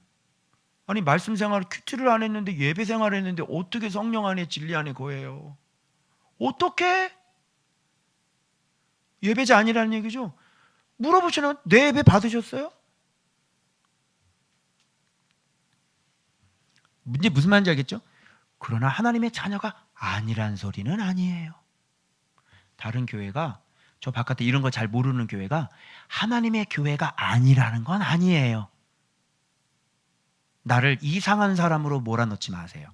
아니, 말씀 생활 큐티를 안 했는데, 예배 생활을 했는데 어떻게 성령 안에, 진리 안에 거해요? 어떻게? 예배자 아니라는 얘기죠. 물어보시면 내 예배 받으셨어요? 이제 무슨 말인지 알겠죠? 그러나 하나님의 자녀가 아니란 소리는 아니에요. 다른 교회가, 저 바깥에 이런 거 잘 모르는 교회가 하나님의 교회가 아니라는 건 아니에요. 나를 이상한 사람으로 몰아넣지 마세요.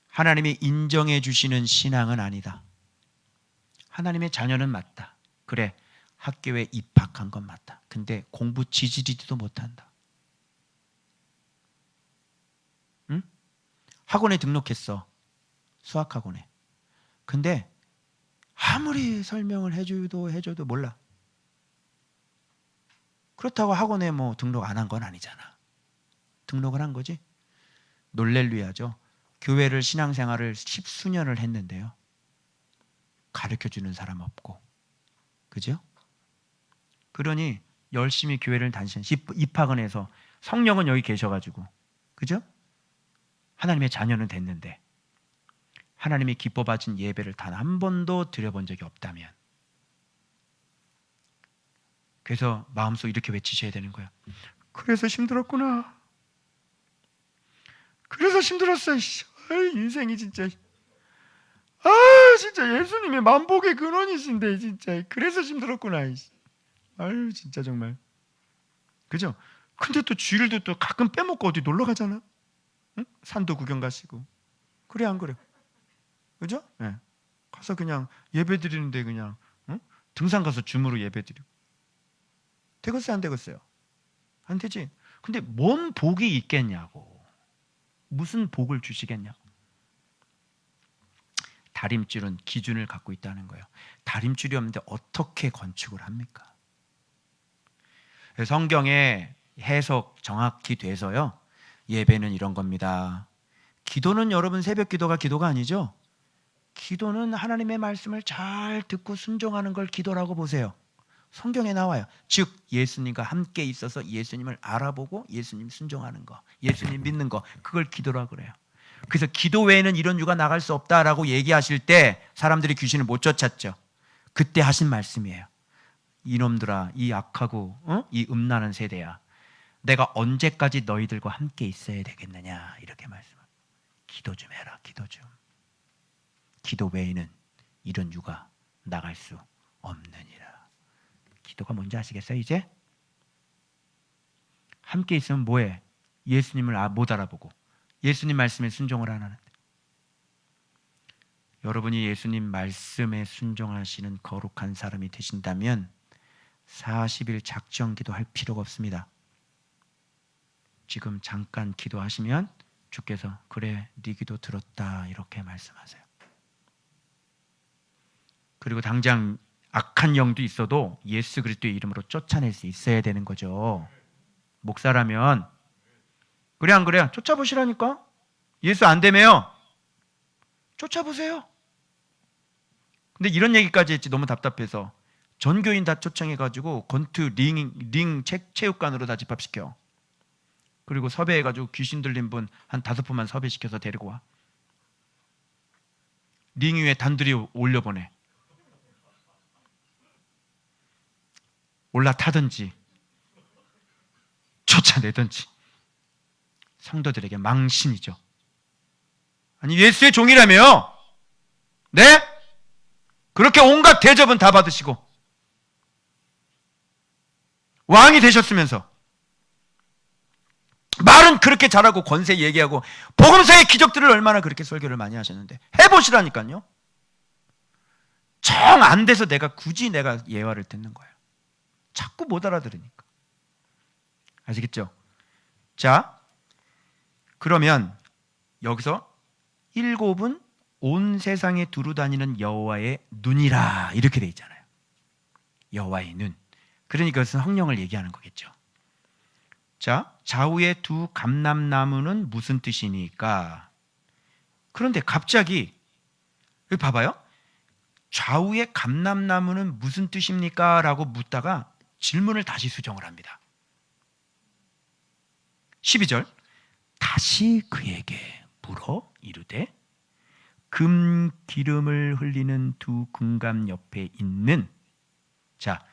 하나님이 인정해 주시는 신앙은 아니다. 하나님의 자녀는 맞다. 그래, 학교에 입학한 건 맞다. 근데 공부 지지리지도 못한다. 응? 학원에 등록했어. 수학학원에. 근데 아무리 설명을 해줘도 몰라. 그렇다고 학원에 뭐 등록 안 한 건 아니잖아. 등록을 한 거지. 놀렐루야죠. 교회를, 신앙생활을 10수년을 했는데요, 가르쳐주는 사람 없고. 그죠? 그러니 열심히 교회를 다니시는, 입학은 해서 성령은 여기 계셔가지고, 그죠? 하나님의 자녀는 됐는데 하나님이 기뻐 받은 예배를 단 한 번도 드려본 적이 없다면, 그래서 마음속 이렇게 외치셔야 되는 거예요. 그래서 힘들었구나. 그래서 힘들었어. 인생이 진짜. 진짜 예수님의 만복의 근원이신데 진짜. 그래서 힘들었구나. 아유, 진짜 정말. 그죠? 근데 또 주일도 또 가끔 빼먹고 어디 놀러 가잖아. 응? 산도 구경 가시고. 그래 안 그래? 그죠? 네. 가서 그냥 예배 드리는데 그냥, 응? 등산 가서 줌으로 예배 드리고. 되겠어요, 안 되겠어요? 안 되지. 근데 뭔 복이 있겠냐고. 무슨 복을 주시겠냐고. 다림줄은 기준을 갖고 있다는 거예요. 다림줄이 없는데 어떻게 건축을 합니까? 성경의 해석 정확히 돼서요, 예배는 이런 겁니다. 기도는, 여러분, 새벽 기도가 기도가 아니죠? 기도는 하나님의 말씀을 잘 듣고 순종하는 걸 기도라고 보세요. 성경에 나와요. 즉 예수님과 함께 있어서 예수님을 알아보고 예수님 순종하는 거, 예수님 믿는 거, 그걸 기도라고 그래요. 그래서 기도 외에는 이런 유가 나갈 수 없다라고 얘기하실 때 사람들이 귀신을 못 쫓았죠. 그때 하신 말씀이에요. 이놈들아, 이 악하고 이 음란한 세대야, 내가 언제까지 너희들과 함께 있어야 되겠느냐, 이렇게 말씀합니다. 기도 좀 해라. 기도 좀. 기도 외에는 이런 유가 나갈 수 없느니라. 기도가 뭔지 아시겠어요? 이제 함께 있으면 뭐해? 예수님을 못 알아보고 예수님 말씀에 순종을 안 하는데. 여러분이 예수님 말씀에 순종하시는 거룩한 사람이 되신다면 40일 작정 기도할 필요가 없습니다. 지금 잠깐 기도하시면 주께서 그래, 네 기도 들었다, 이렇게 말씀하세요. 그리고 당장 악한 영도 있어도 예수 그리스도의 이름으로 쫓아낼 수 있어야 되는 거죠. 목사라면. 그래 안 그래요? 쫓아보시라니까. 예수 안 되매요. 쫓아보세요. 근데 이런 얘기까지 했지, 너무 답답해서. 전교인 다 초청해가지고 권투 링 체육관으로 다 집합시켜. 그리고 섭외해가지고 귀신 들린 분 한 5분만 섭외시켜서 데리고 와. 링 위에 단둘이 올려보내. 올라타든지 쫓아내든지 성도들에게 망신이죠. 아니 예수의 종이라며요. 네? 그렇게 온갖 대접은 다 받으시고 왕이 되셨으면서 말은 그렇게 잘하고 권세 얘기하고 복음서의 기적들을 얼마나 그렇게 설교를 많이 하셨는데 해보시라니까요. 정 안 돼서 굳이 내가 예화를 듣는 거예요. 자꾸 못 알아들으니까. 아시겠죠? 자, 그러면 여기서 7은 온 세상에 두루 다니는 여호와의 눈이라 이렇게 돼 있잖아요. 여호와의 눈. 그러니까 그것은 성령을 얘기하는 거겠죠. 자, 좌우의 두 감람나무는 무슨 뜻이니까? 그런데 갑자기 여기 봐봐요. 좌우의 감람나무는 무슨 뜻입니까? 라고 묻다가 질문을 다시 수정을 합니다. 12절 다시 그에게 물어 이르되 금 기름을 흘리는 두 금감 옆에 있는, 자,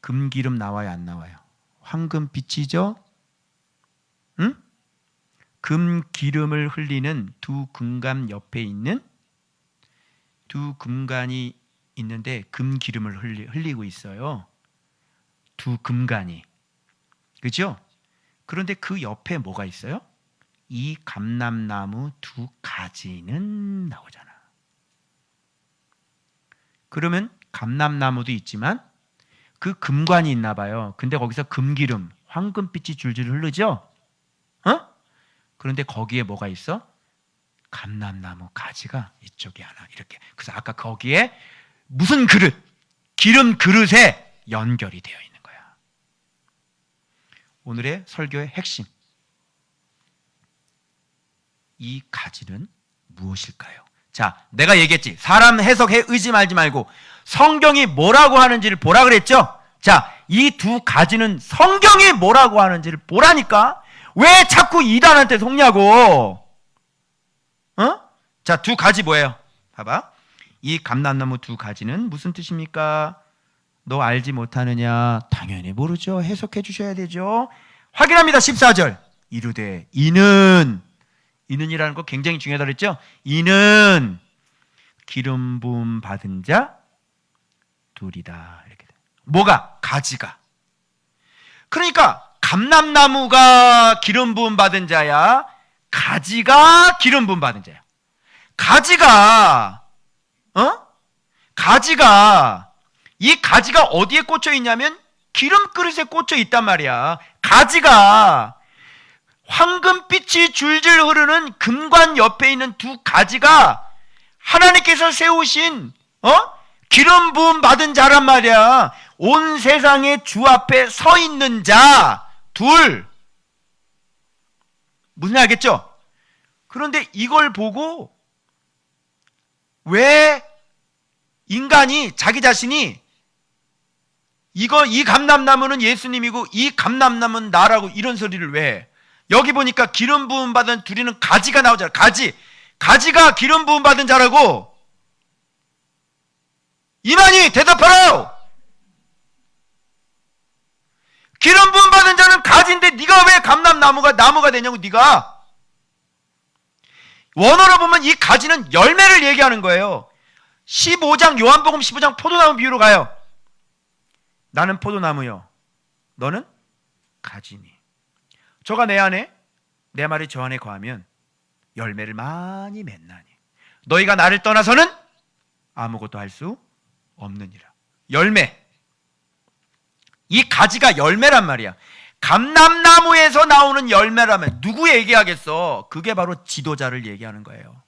금 기름 나와요 안 나와요? 황금빛이죠? 응? 금 기름을 흘리는 두 금감 옆에 있는 두 금간이 있는데 금 기름을 흘리고 있어요. 두 금간이. 그죠? 그런데 그 옆에 뭐가 있어요? 이 감람나무 두 가지는 나오잖아. 그러면 감람나무도 있지만 그 금관이 있나 봐요. 근데 거기서 금기름, 황금빛이 줄줄 흐르죠? 그런데 거기에 뭐가 있어? 감람나무 가지가 이쪽에 하나 이렇게. 그래서 아까 거기에 무슨 그릇, 기름 그릇에 연결이 되어 있는 거야. 오늘의 설교의 핵심. 이 가지는 무엇일까요? 자, 내가 얘기했지. 사람 해석에 의지 말지 말고 성경이 뭐라고 하는지를 보라 그랬죠? 자, 이 두 가지는 성경이 뭐라고 하는지를 보라니까. 왜 자꾸 이단한테 속냐고. 자, 두 가지 뭐예요? 봐봐. 이 감람나무 두 가지는 무슨 뜻입니까? 너 알지 못하느냐? 당연히 모르죠. 해석해 주셔야 되죠. 확인합니다. 14절. 이르되 이는이라는 거 굉장히 중요하다 그랬죠? 이는 기름 부음 받은 자 둘이다. 이렇게 돼. 뭐가? 가지가. 그러니까 감람나무가 기름 부음 받은 자야. 가지가 기름 부음 받은 자야. 가지가 이 가지가 어디에 꽂혀 있냐면 기름 그릇에 꽂혀 있단 말이야. 가지가 황금빛이 줄줄 흐르는 금관 옆에 있는 두 가지가 하나님께서 세우신 기름 부음 받은 자란 말이야. 온 세상의 주 앞에 서 있는 자 둘. 무슨 말 알겠죠? 그런데 이걸 보고 왜 인간이 자기 자신이 이 감람나무는 예수님이고 이 감람나무는 나라고 이런 소리를 왜 해? 여기 보니까 기름 부음 받은 둘이는 가지가 나오잖아. 가지가 기름 부음 받은 자라고. 이만희 대답하라. 기름 부음 받은 자는 가지인데 네가 왜 감람나무가 나무가 되냐고. 네가 원어로 보면 이 가지는 열매를 얘기하는 거예요. 15장 요한복음 15장 포도나무 비유로 가요. 나는 포도나무요 너는 가지니 저가 내 안에 내 말이 저 안에 거하면 열매를 많이 맺나니 너희가 나를 떠나서는 아무것도 할 수 없느니라. 열매. 이 가지가 열매란 말이야. 감람나무에서 나오는 열매라면 누구 얘기하겠어? 그게 바로 지도자를 얘기하는 거예요.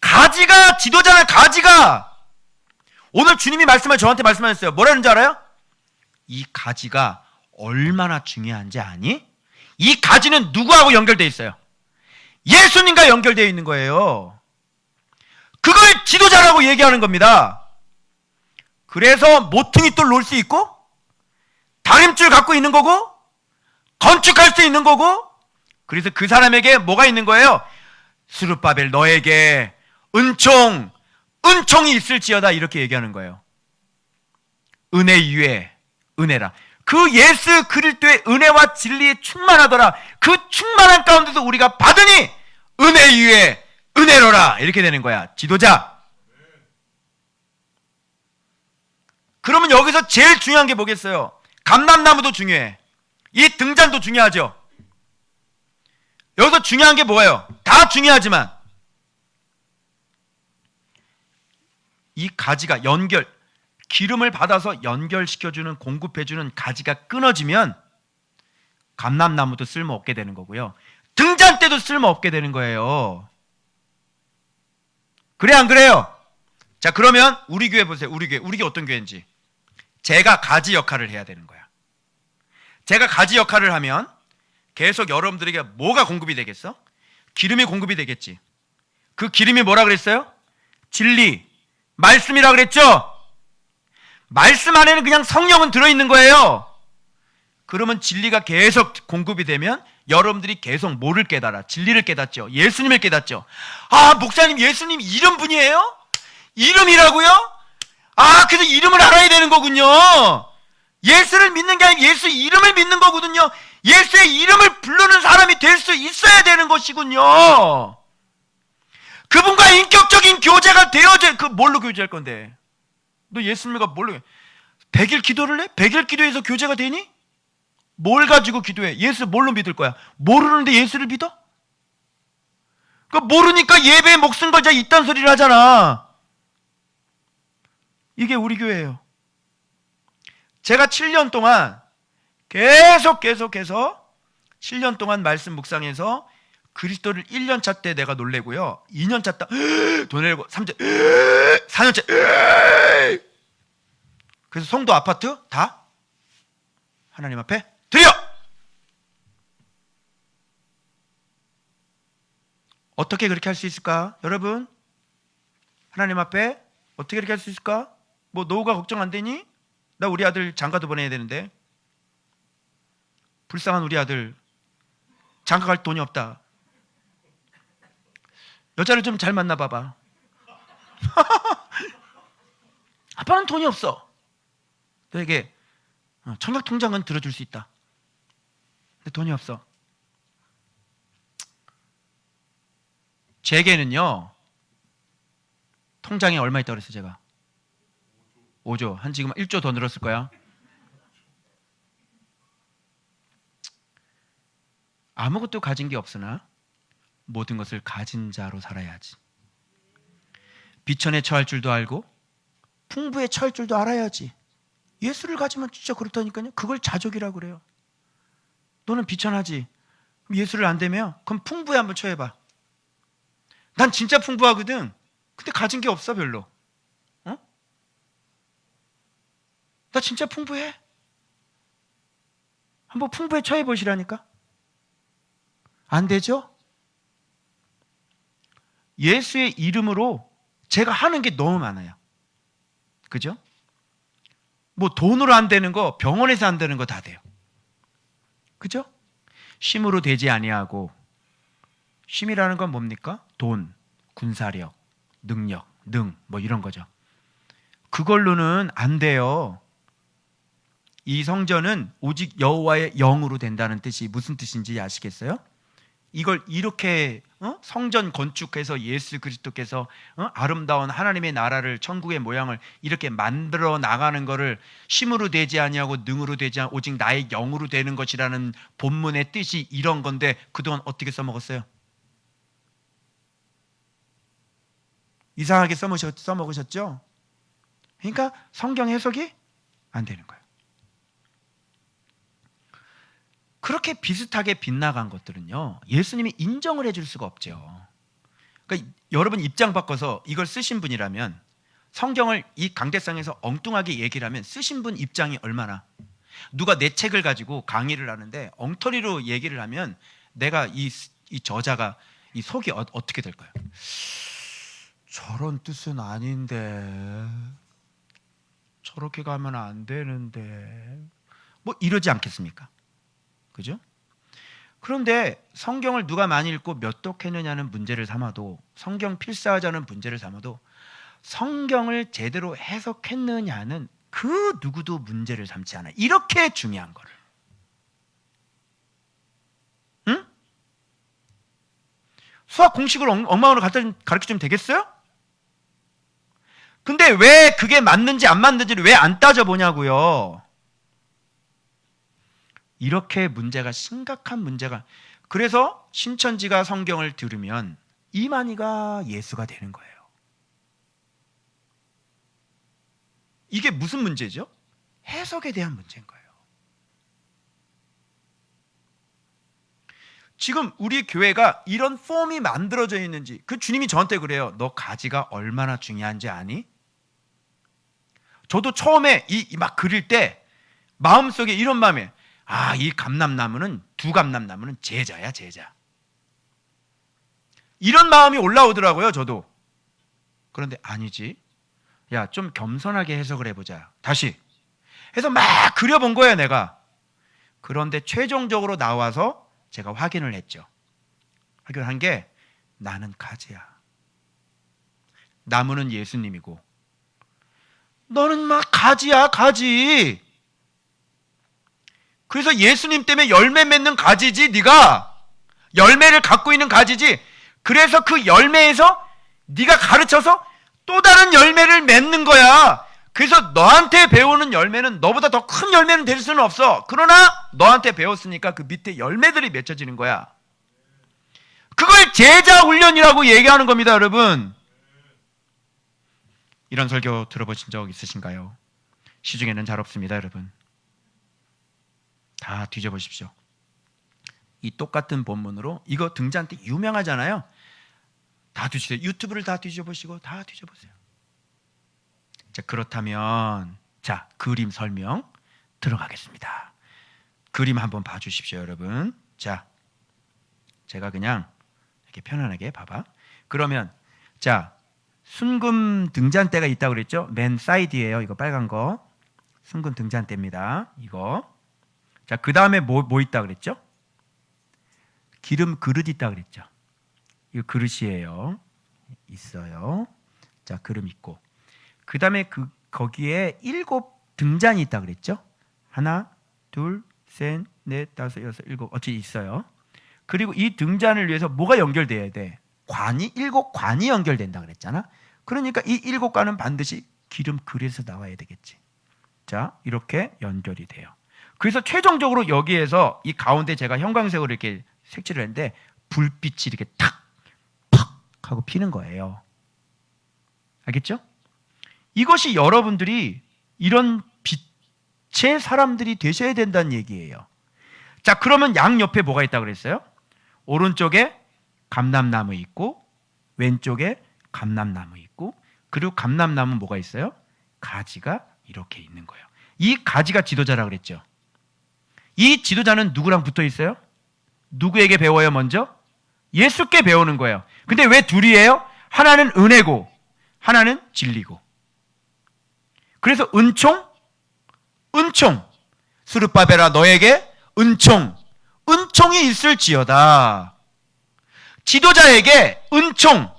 가지가 지도자는 가지가. 오늘 주님이 저한테 말씀하셨어요. 뭐라는지 알아요? 이 가지가 얼마나 중요한지 아니? 이 가지는 누구하고 연결되어 있어요? 예수님과 연결되어 있는 거예요. 그걸 지도자라고 얘기하는 겁니다. 그래서 모퉁이 돌 놓을 수 있고 다림줄 갖고 있는 거고 건축할 수 있는 거고. 그래서 그 사람에게 뭐가 있는 거예요? 스룹바벨 너에게 은총이 있을지어다 이렇게 얘기하는 거예요. 은혜 위에 은혜라. 그 예수 그리스도의 은혜와 진리에 충만하더라. 그 충만한 가운데서 우리가 받으니 은혜 위에 은혜로라. 이렇게 되는 거야. 지도자. 그러면 여기서 제일 중요한 게 뭐겠어요? 감람나무도 중요해. 이 등잔도 중요하죠. 여기서 중요한 게 뭐예요? 다 중요하지만 이 가지가 기름을 받아서 연결시켜주는, 공급해주는 가지가 끊어지면 감람나무도 쓸모없게 되는 거고요. 등잔 때도 쓸모없게 되는 거예요. 그래 안 그래요? 자, 그러면 우리 교회 보세요. 우리 교회 어떤 교회인지. 제가 가지 역할을 해야 되는 거야. 제가 가지 역할을 하면 계속 여러분들에게 뭐가 공급이 되겠어? 기름이 공급이 되겠지. 그 기름이 뭐라 그랬어요? 진리, 말씀이라 그랬죠? 말씀 안에는 그냥 성령은 들어있는 거예요. 그러면 진리가 계속 공급이 되면 여러분들이 계속 뭐를 깨달아? 진리를 깨닫죠. 예수님을 깨닫죠. 아, 목사님, 예수님 이름 분이에요? 이름이라고요? 아, 그래서 이름을 알아야 되는 거군요. 예수를 믿는 게 아니라 예수 이름을 믿는 거거든요. 예수의 이름을 부르는 사람이 될 수 있어야 되는 것이군요. 그분과 인격적인 교제가 되어져. 뭘로 교제할 건데? 너 예수님과 뭘로? 100일 기도를 해? 100일 기도해서 교제가 되니? 뭘 가지고 기도해? 예수 뭘로 믿을 거야? 모르는데 예수를 믿어? 모르니까 예배에 목숨 걸자 이딴 소리를 하잖아. 이게 우리 교회예요. 제가 7년 동안 계속해서 7년 동안 말씀 묵상해서 그리스도를 1년차 때 내가 놀래고요. 2년차 때 돈 내고 3년, 4년째. 그래서 성도 아파트 다 하나님 앞에 드려! 어떻게 그렇게 할 수 있을까? 여러분, 하나님 앞에 어떻게 그렇게 할 수 있을까? 뭐 노후가 걱정 안 되니? 나 우리 아들 장가도 보내야 되는데. 불쌍한 우리 아들 장가 갈 돈이 없다. 여자를 좀 잘 만나봐봐. 아빠는 돈이 없어. 너에게 청약 통장은 들어줄 수 있다. 근데 돈이 없어. 제게는요, 통장에 얼마 있다고 그랬어요, 제가? 5조. 한 지금 1조 더 늘었을 거야. 아무것도 가진 게 없으나 모든 것을 가진 자로 살아야지. 비천에 처할 줄도 알고 풍부에 처할 줄도 알아야지. 예수를 가지면 진짜 그렇다니까요. 그걸 자족이라고 그래요. 너는 비천하지. 그럼 예수를 안 되면 그럼 풍부에 한번 처해봐. 난 진짜 풍부하거든. 근데 가진 게 없어 별로. 어? 나 진짜 풍부해. 한번 풍부에 처해보시라니까. 안 되죠? 예수의 이름으로 제가 하는 게 너무 많아요. 그죠? 뭐 돈으로 안 되는 거, 병원에서 안 되는 거 다 돼요. 그죠? 쉼으로 되지 아니하고, 쉼이라는 건 뭡니까? 돈, 군사력, 능력, 뭐 이런 거죠. 그걸로는 안 돼요. 이 성전은 오직 여호와의 영으로 된다는 뜻이 무슨 뜻인지 아시겠어요? 이걸 이렇게 성전 건축해서 예수 그리스도께서 아름다운 하나님의 나라를, 천국의 모양을 이렇게 만들어 나가는 거를 힘으로 되지 아니하고 능으로 되지 않고 오직 나의 영으로 되는 것이라는 본문의 뜻이 이런 건데 그동안 어떻게 써먹었어요? 이상하게 써먹으셨죠? 그러니까 성경 해석이 안 되는 거예요. 그렇게 비슷하게 빗나간 것들은요, 예수님이 인정을 해줄 수가 없죠. 그러니까 여러분 입장 바꿔서 이걸 쓰신 분이라면, 성경을 이 강대상에서 엉뚱하게 얘기를 하면 쓰신 분 입장이 얼마나, 누가 내 책을 가지고 강의를 하는데 엉터리로 얘기를 하면 내가 이 저자가 이 속이 어떻게 될까요? 저런 뜻은 아닌데, 저렇게 가면 안 되는데, 뭐 이러지 않겠습니까? 그죠? 그런데 성경을 누가 많이 읽고 몇 독했느냐는 문제를 삼아도, 성경 필사하자는 문제를 삼아도 성경을 제대로 해석했느냐는 그 누구도 문제를 삼지 않아. 이렇게 중요한 거를. 응? 수학 공식을 엉망으로 가르쳐주면 되겠어요? 근데 왜 그게 맞는지 안 맞는지를 왜 안 따져보냐고요. 이렇게 문제가 심각한 문제가. 그래서 신천지가 성경을 들으면 이만희가 예수가 되는 거예요. 이게 무슨 문제죠? 해석에 대한 문제인 거예요. 지금 우리 교회가 이런 폼이 만들어져 있는지, 그 주님이 저한테 그래요. 너 가지가 얼마나 중요한지 아니? 저도 처음에 막 그릴 때 마음속에 이런 마음에, 이 감람나무는, 두 감람나무는 제자야, 제자. 이런 마음이 올라오더라고요, 저도. 그런데 아니지. 야, 좀 겸손하게 해석을 해보자. 다시 해서 막 그려본 거예요, 내가. 그런데 최종적으로 나와서 제가 확인을 했죠. 확인한 게, 나는 가지야. 나무는 예수님이고 너는 막 가지야, 가지. 그래서 예수님 때문에 열매 맺는 가지지. 네가 열매를 갖고 있는 가지지. 그래서 그 열매에서 네가 가르쳐서 또 다른 열매를 맺는 거야. 그래서 너한테 배우는 열매는 너보다 더 큰 열매는 될 수는 없어. 그러나 너한테 배웠으니까 그 밑에 열매들이 맺혀지는 거야. 그걸 제자 훈련이라고 얘기하는 겁니다, 여러분. 이런 설교 들어보신 적 있으신가요? 시중에는 잘 없습니다, 여러분. 다 뒤져보십시오. 이 똑같은 본문으로, 이거 등잔 때 유명하잖아요. 다 뒤져보세요. 유튜브를 다 뒤져보시고 다 뒤져보세요. 자, 그렇다면 자, 그림 설명 들어가겠습니다. 그림 한번 봐주십시오, 여러분. 자, 제가 그냥 이렇게 편안하게 봐봐. 그러면 자, 순금 등잔대가 있다고 그랬죠? 맨 사이드예요. 이거 빨간 거 순금 등잔대입니다. 이거. 자, 그 다음에 뭐 있다 그랬죠? 기름 그릇 있다 그랬죠? 이거 그릇이에요. 있어요. 자, 그릇 있고. 그 다음에 거기에 7 등잔이 있다 그랬죠? 하나, 둘, 셋, 넷, 다섯, 여섯, 일곱. 어찌 있어요. 그리고 이 등잔을 위해서 뭐가 연결돼야 돼? 관이, 7 관이 연결된다 그랬잖아. 그러니까 이 7 관은 반드시 기름 그릇에서 나와야 되겠지. 자, 이렇게 연결이 돼요. 그래서 최종적으로 여기에서 이 가운데 제가 형광색으로 이렇게 색칠을 했는데 불빛이 이렇게 탁, 팍 하고 피는 거예요. 알겠죠? 이것이 여러분들이 이런 빛의 사람들이 되셔야 된다는 얘기예요. 자, 그러면 양옆에 뭐가 있다고 그랬어요? 오른쪽에 감람나무 있고 왼쪽에 감람나무 있고, 그리고 감람나무 뭐가 있어요? 가지가 이렇게 있는 거예요. 이 가지가 지도자라고 그랬죠. 이 지도자는 누구랑 붙어 있어요? 누구에게 배워요? 먼저 예수께 배우는 거예요. 근데 왜 둘이에요? 하나는 은혜고 하나는 진리고. 그래서 은총이 스룹바벨아 너에게 은총이 있을지어다. 지도자에게 은총,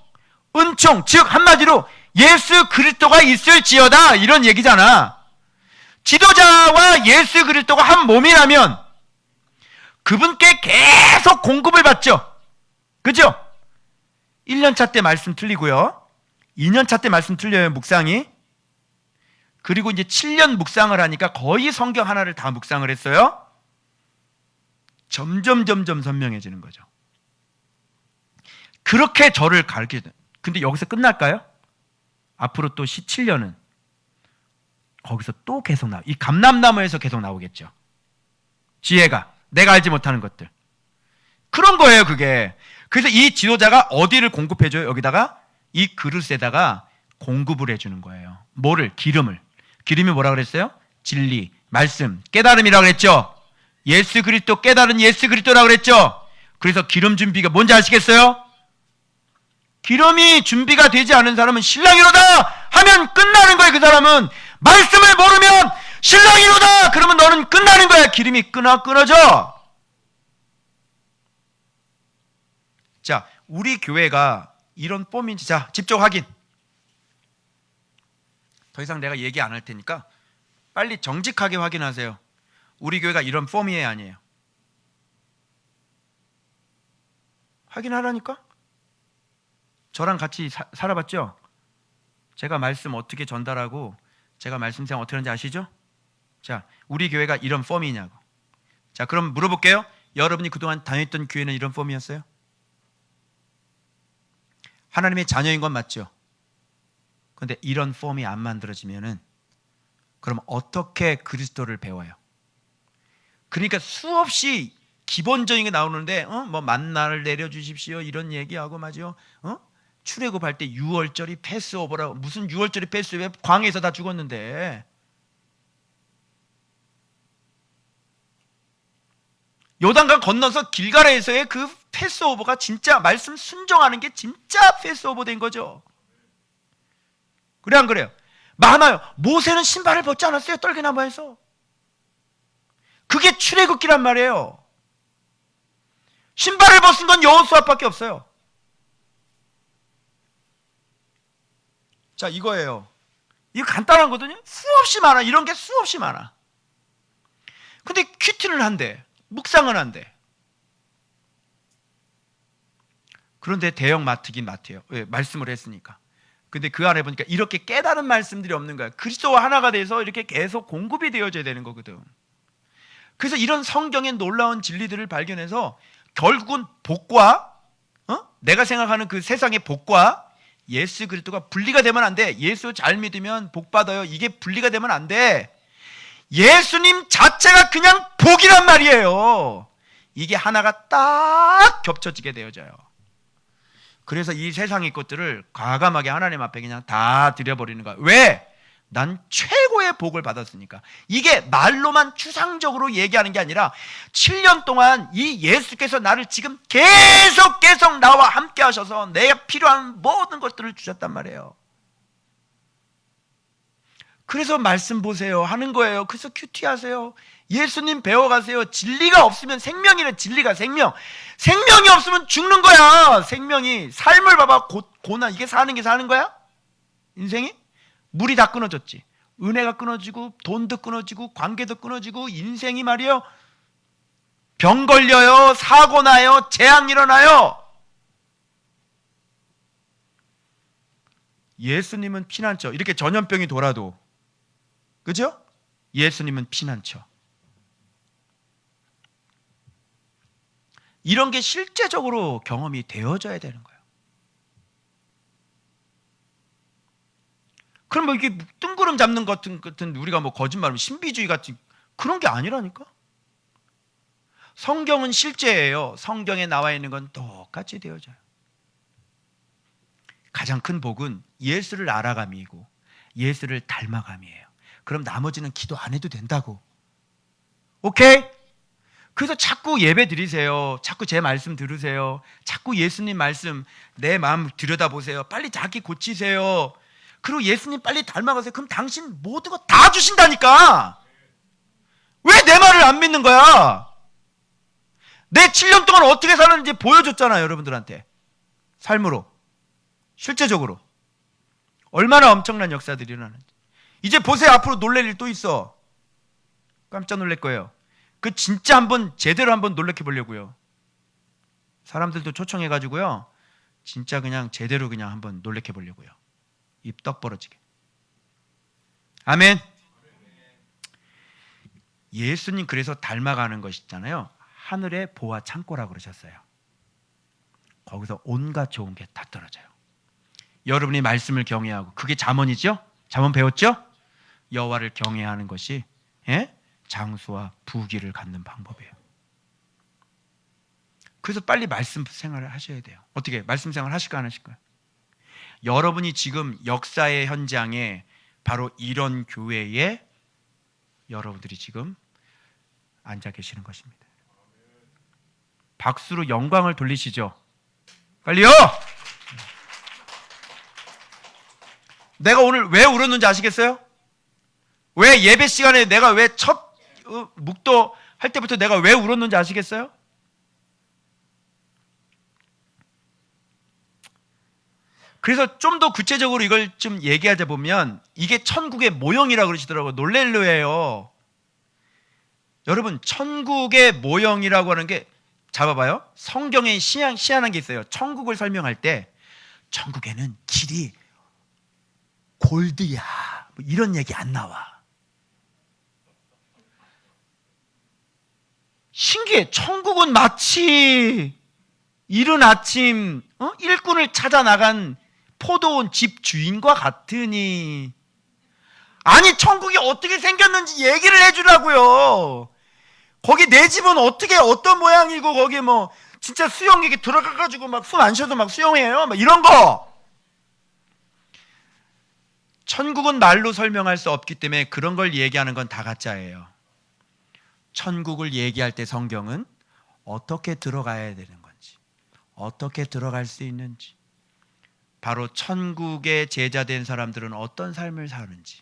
즉 한마디로 예수 그리스도가 있을지어다, 이런 얘기잖아. 지도자와 예수 그리스도가 한 몸이라면 그분께 계속 공급을 받죠. 그죠? 1년차 때 말씀 틀리고요. 2년차 때 말씀 틀려요, 묵상이. 그리고 이제 7년 묵상을 하니까 거의 성경 하나를 다 묵상을 했어요. 점점 선명해지는 거죠. 그렇게 저를 가르쳐줘요. 근데 여기서 끝날까요? 앞으로 또 17년은 거기서 또 계속 이 감람나무에서 계속 나오겠죠. 지혜가, 내가 알지 못하는 것들. 그런 거예요, 그게. 그래서 이 지도자가 어디를 공급해줘요? 여기다가 이 그릇에다가 공급을 해주는 거예요. 뭐를? 기름을. 기름이 뭐라 그랬어요? 진리, 말씀, 깨달음이라고 그랬죠. 예수 그리스도, 깨달은 예수 그리스도라고 그랬죠. 그래서 기름 준비가 뭔지 아시겠어요? 기름이 준비가 되지 않은 사람은 신랑이로다 하면 끝나는 거예요. 그 사람은 말씀을 모르면 신랑이로다 그러면 너는 끝나는 거야. 기름이 끊어져. 자, 우리 교회가 이런 폼인지, 자, 집중 확인. 더 이상 내가 얘기 안 할 테니까 빨리 정직하게 확인하세요. 우리 교회가 이런 폼이에요, 아니에요? 확인하라니까? 저랑 같이 살아봤죠? 제가 말씀 어떻게 전달하고 제가 말씀 생활 어떻게 하는지 아시죠? 자, 우리 교회가 이런 폼이냐고. 자, 그럼 물어볼게요. 여러분이 그동안 다녔던 교회는 이런 폼이었어요? 하나님의 자녀인 건 맞죠? 그런데 이런 폼이 안 만들어지면은 그럼 어떻게 그리스도를 배워요? 그러니까 수없이 기본적인 게 나오는데 뭐 만나를 내려주십시오 이런 얘기하고 맞죠? 출애굽할 때 6월절이 패스오버라고. 무슨 6월절이 패스오버? 광야에서 다 죽었는데. 요단강 건너서 길가라에서의 그 패스오버가 진짜 말씀 순종하는 게 진짜 패스오버 된 거죠. 그래 안 그래요? 많아요. 모세는 신발을 벗지 않았어요, 떨기나무에서. 그게 출애굽기란 말이에요. 신발을 벗은 건 여호수아밖에 없어요. 자, 이거예요. 이거 간단한 거거든요. 수없이 많아. 이런 게 수없이 많아. 근데 큐티는 한대, 묵상은 한대. 그런데 대형 마트긴 마트예요. 왜? 말씀을 했으니까. 근데 그 안에 보니까 이렇게 깨달은 말씀들이 없는 거야. 그리스도와 하나가 돼서 이렇게 계속 공급이 되어져야 되는 거거든. 그래서 이런 성경의 놀라운 진리들을 발견해서 결국은 복과 내가 생각하는 그 세상의 복과 예수 그리스도가 분리가 되면 안 돼. 예수 잘 믿으면 복 받아요. 이게 분리가 되면 안 돼. 예수님 자체가 그냥 복이란 말이에요. 이게 하나가 딱 겹쳐지게 되어져요. 그래서 이 세상의 것들을 과감하게 하나님 앞에 그냥 다 드려버리는 거야. 왜? 난 최고의 복을 받았으니까. 이게 말로만 추상적으로 얘기하는 게 아니라 7년 동안 이 예수께서 나를 지금 계속 나와 함께 하셔서 내가 필요한 모든 것들을 주셨단 말이에요. 그래서 말씀 보세요 하는 거예요. 그래서 큐티하세요. 예수님 배워가세요. 진리가 없으면 생명이래. 진리가 생명이 없으면 죽는 거야. 생명이. 삶을 봐봐. 고난. 이게 사는 게 사는 거야? 인생이? 물이 다 끊어졌지. 은혜가 끊어지고 돈도 끊어지고 관계도 끊어지고 인생이 말이에요. 병 걸려요. 사고 나요. 재앙 일어나요. 예수님은 피난처. 이렇게 전염병이 돌아도, 그죠? 예수님은 피난처. 이런 게 실제적으로 경험이 되어져야 되는 거예요. 그럼 뭐 이게 뜬구름 잡는 것 같은 우리가 뭐 거짓말하면 신비주의 같은 그런 게 아니라니까. 성경은 실제예요. 성경에 나와 있는 건 똑같이 되어져요. 가장 큰 복은 예수를 알아감이고 예수를 닮아감이에요. 그럼 나머지는 기도 안 해도 된다고. 오케이? 그래서 자꾸 예배 드리세요. 자꾸 제 말씀 들으세요. 자꾸 예수님 말씀 내 마음 들여다보세요. 빨리 자기 고치세요. 그리고 예수님 빨리 닮아가세요. 그럼 당신 모든 거 다 주신다니까. 왜 내 말을 안 믿는 거야? 내 7년 동안 어떻게 살았는지 보여줬잖아요, 여러분들한테. 삶으로. 실제적으로. 얼마나 엄청난 역사들이 일어나는지. 이제 보세요. 앞으로 놀랄 일 또 있어. 깜짝 놀랄 거예요. 그 진짜 한번 제대로 한번 놀래켜 보려고요. 사람들도 초청해가지고요. 진짜 그냥 제대로 그냥 한번 놀래켜 보려고요. 입 떡 벌어지게. 아멘. 예수님 그래서 닮아가는 것이잖아요. 하늘의 보화 창고라고 그러셨어요. 거기서 온갖 좋은 게 다 떨어져요. 여러분이 말씀을 경외하고, 그게 잠언이죠? 잠언 배웠죠? 여호와를 경외하는 것이 장수와 부귀를 갖는 방법이에요. 그래서 빨리 말씀 생활을 하셔야 돼요. 어떻게? 말씀 생활 하실까 안 하실까요? 여러분이 지금 역사의 현장에 바로 이런 교회에 여러분들이 지금 앉아 계시는 것입니다. 박수로 영광을 돌리시죠. 빨리요! 내가 오늘 왜 울었는지 아시겠어요? 왜 예배 시간에 내가 왜 첫 묵도 할 때부터 내가 왜 울었는지 아시겠어요? 그래서 좀 더 구체적으로 이걸 좀 얘기하자 보면 이게 천국의 모형이라고 그러시더라고요. 놀랄로예요. 여러분, 천국의 모형이라고 하는 게, 잡아봐요. 성경에 시한한 게 있어요. 천국을 설명할 때 천국에는 길이 골드야, 뭐 이런 얘기 안 나와. 신기해. 천국은 마치 이른 아침 일꾼을 찾아 나간 포도원 집 주인과 같으니. 아니, 천국이 어떻게 생겼는지 얘기를 해주라고요. 거기 내 집은 어떻게, 어떤 모양이고, 거기 뭐 진짜 수영객이 들어가가지고 막 숨 안 쉬어도 막 수영해요, 막 이런 거. 천국은 말로 설명할 수 없기 때문에 그런 걸 얘기하는 건 다 가짜예요. 천국을 얘기할 때 성경은 어떻게 들어가야 되는 건지, 어떻게 들어갈 수 있는지, 바로 천국의 제자 된 사람들은 어떤 삶을 사는지,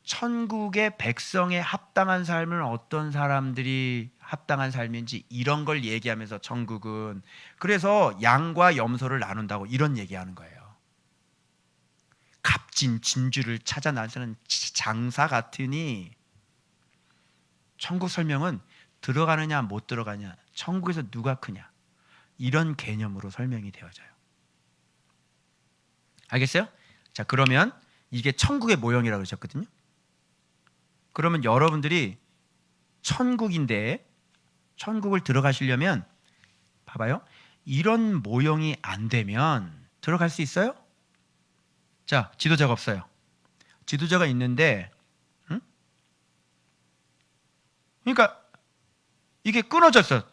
천국의 백성에 합당한 삶은 어떤 사람들이 합당한 삶인지, 이런 걸 얘기하면서 천국은, 그래서 양과 염소를 나눈다고 이런 얘기하는 거예요. 값진 진주를 찾아 나서는 장사 같으니. 천국 설명은 들어가느냐 못 들어가냐, 천국에서 누가 크냐, 이런 개념으로 설명이 되어져요. 알겠어요? 자, 그러면 이게 천국의 모형이라고 그러셨거든요. 그러면 여러분들이 천국인데, 천국을 들어가시려면 봐봐요. 이런 모형이 안 되면 들어갈 수 있어요? 자, 지도자가 없어요. 지도자가 있는데, 그러니까 이게 끊어졌어.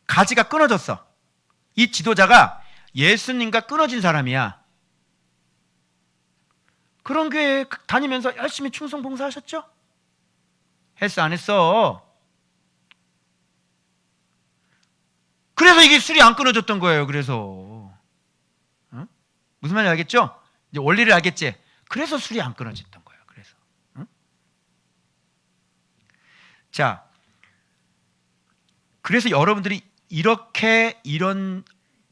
가지가 끊어졌어. 이 지도자가 예수님과 끊어진 사람이야. 그런 교회 다니면서 열심히 충성 봉사하셨죠? 했어, 안 했어? 그래서 이게 술이 안 끊어졌던 거예요. 그래서 무슨 말인지 알겠죠? 이제 원리를 알겠지? 그래서 술이 안 끊어졌던 거예요. 그래서 자, 그래서 여러분들이 이렇게, 이런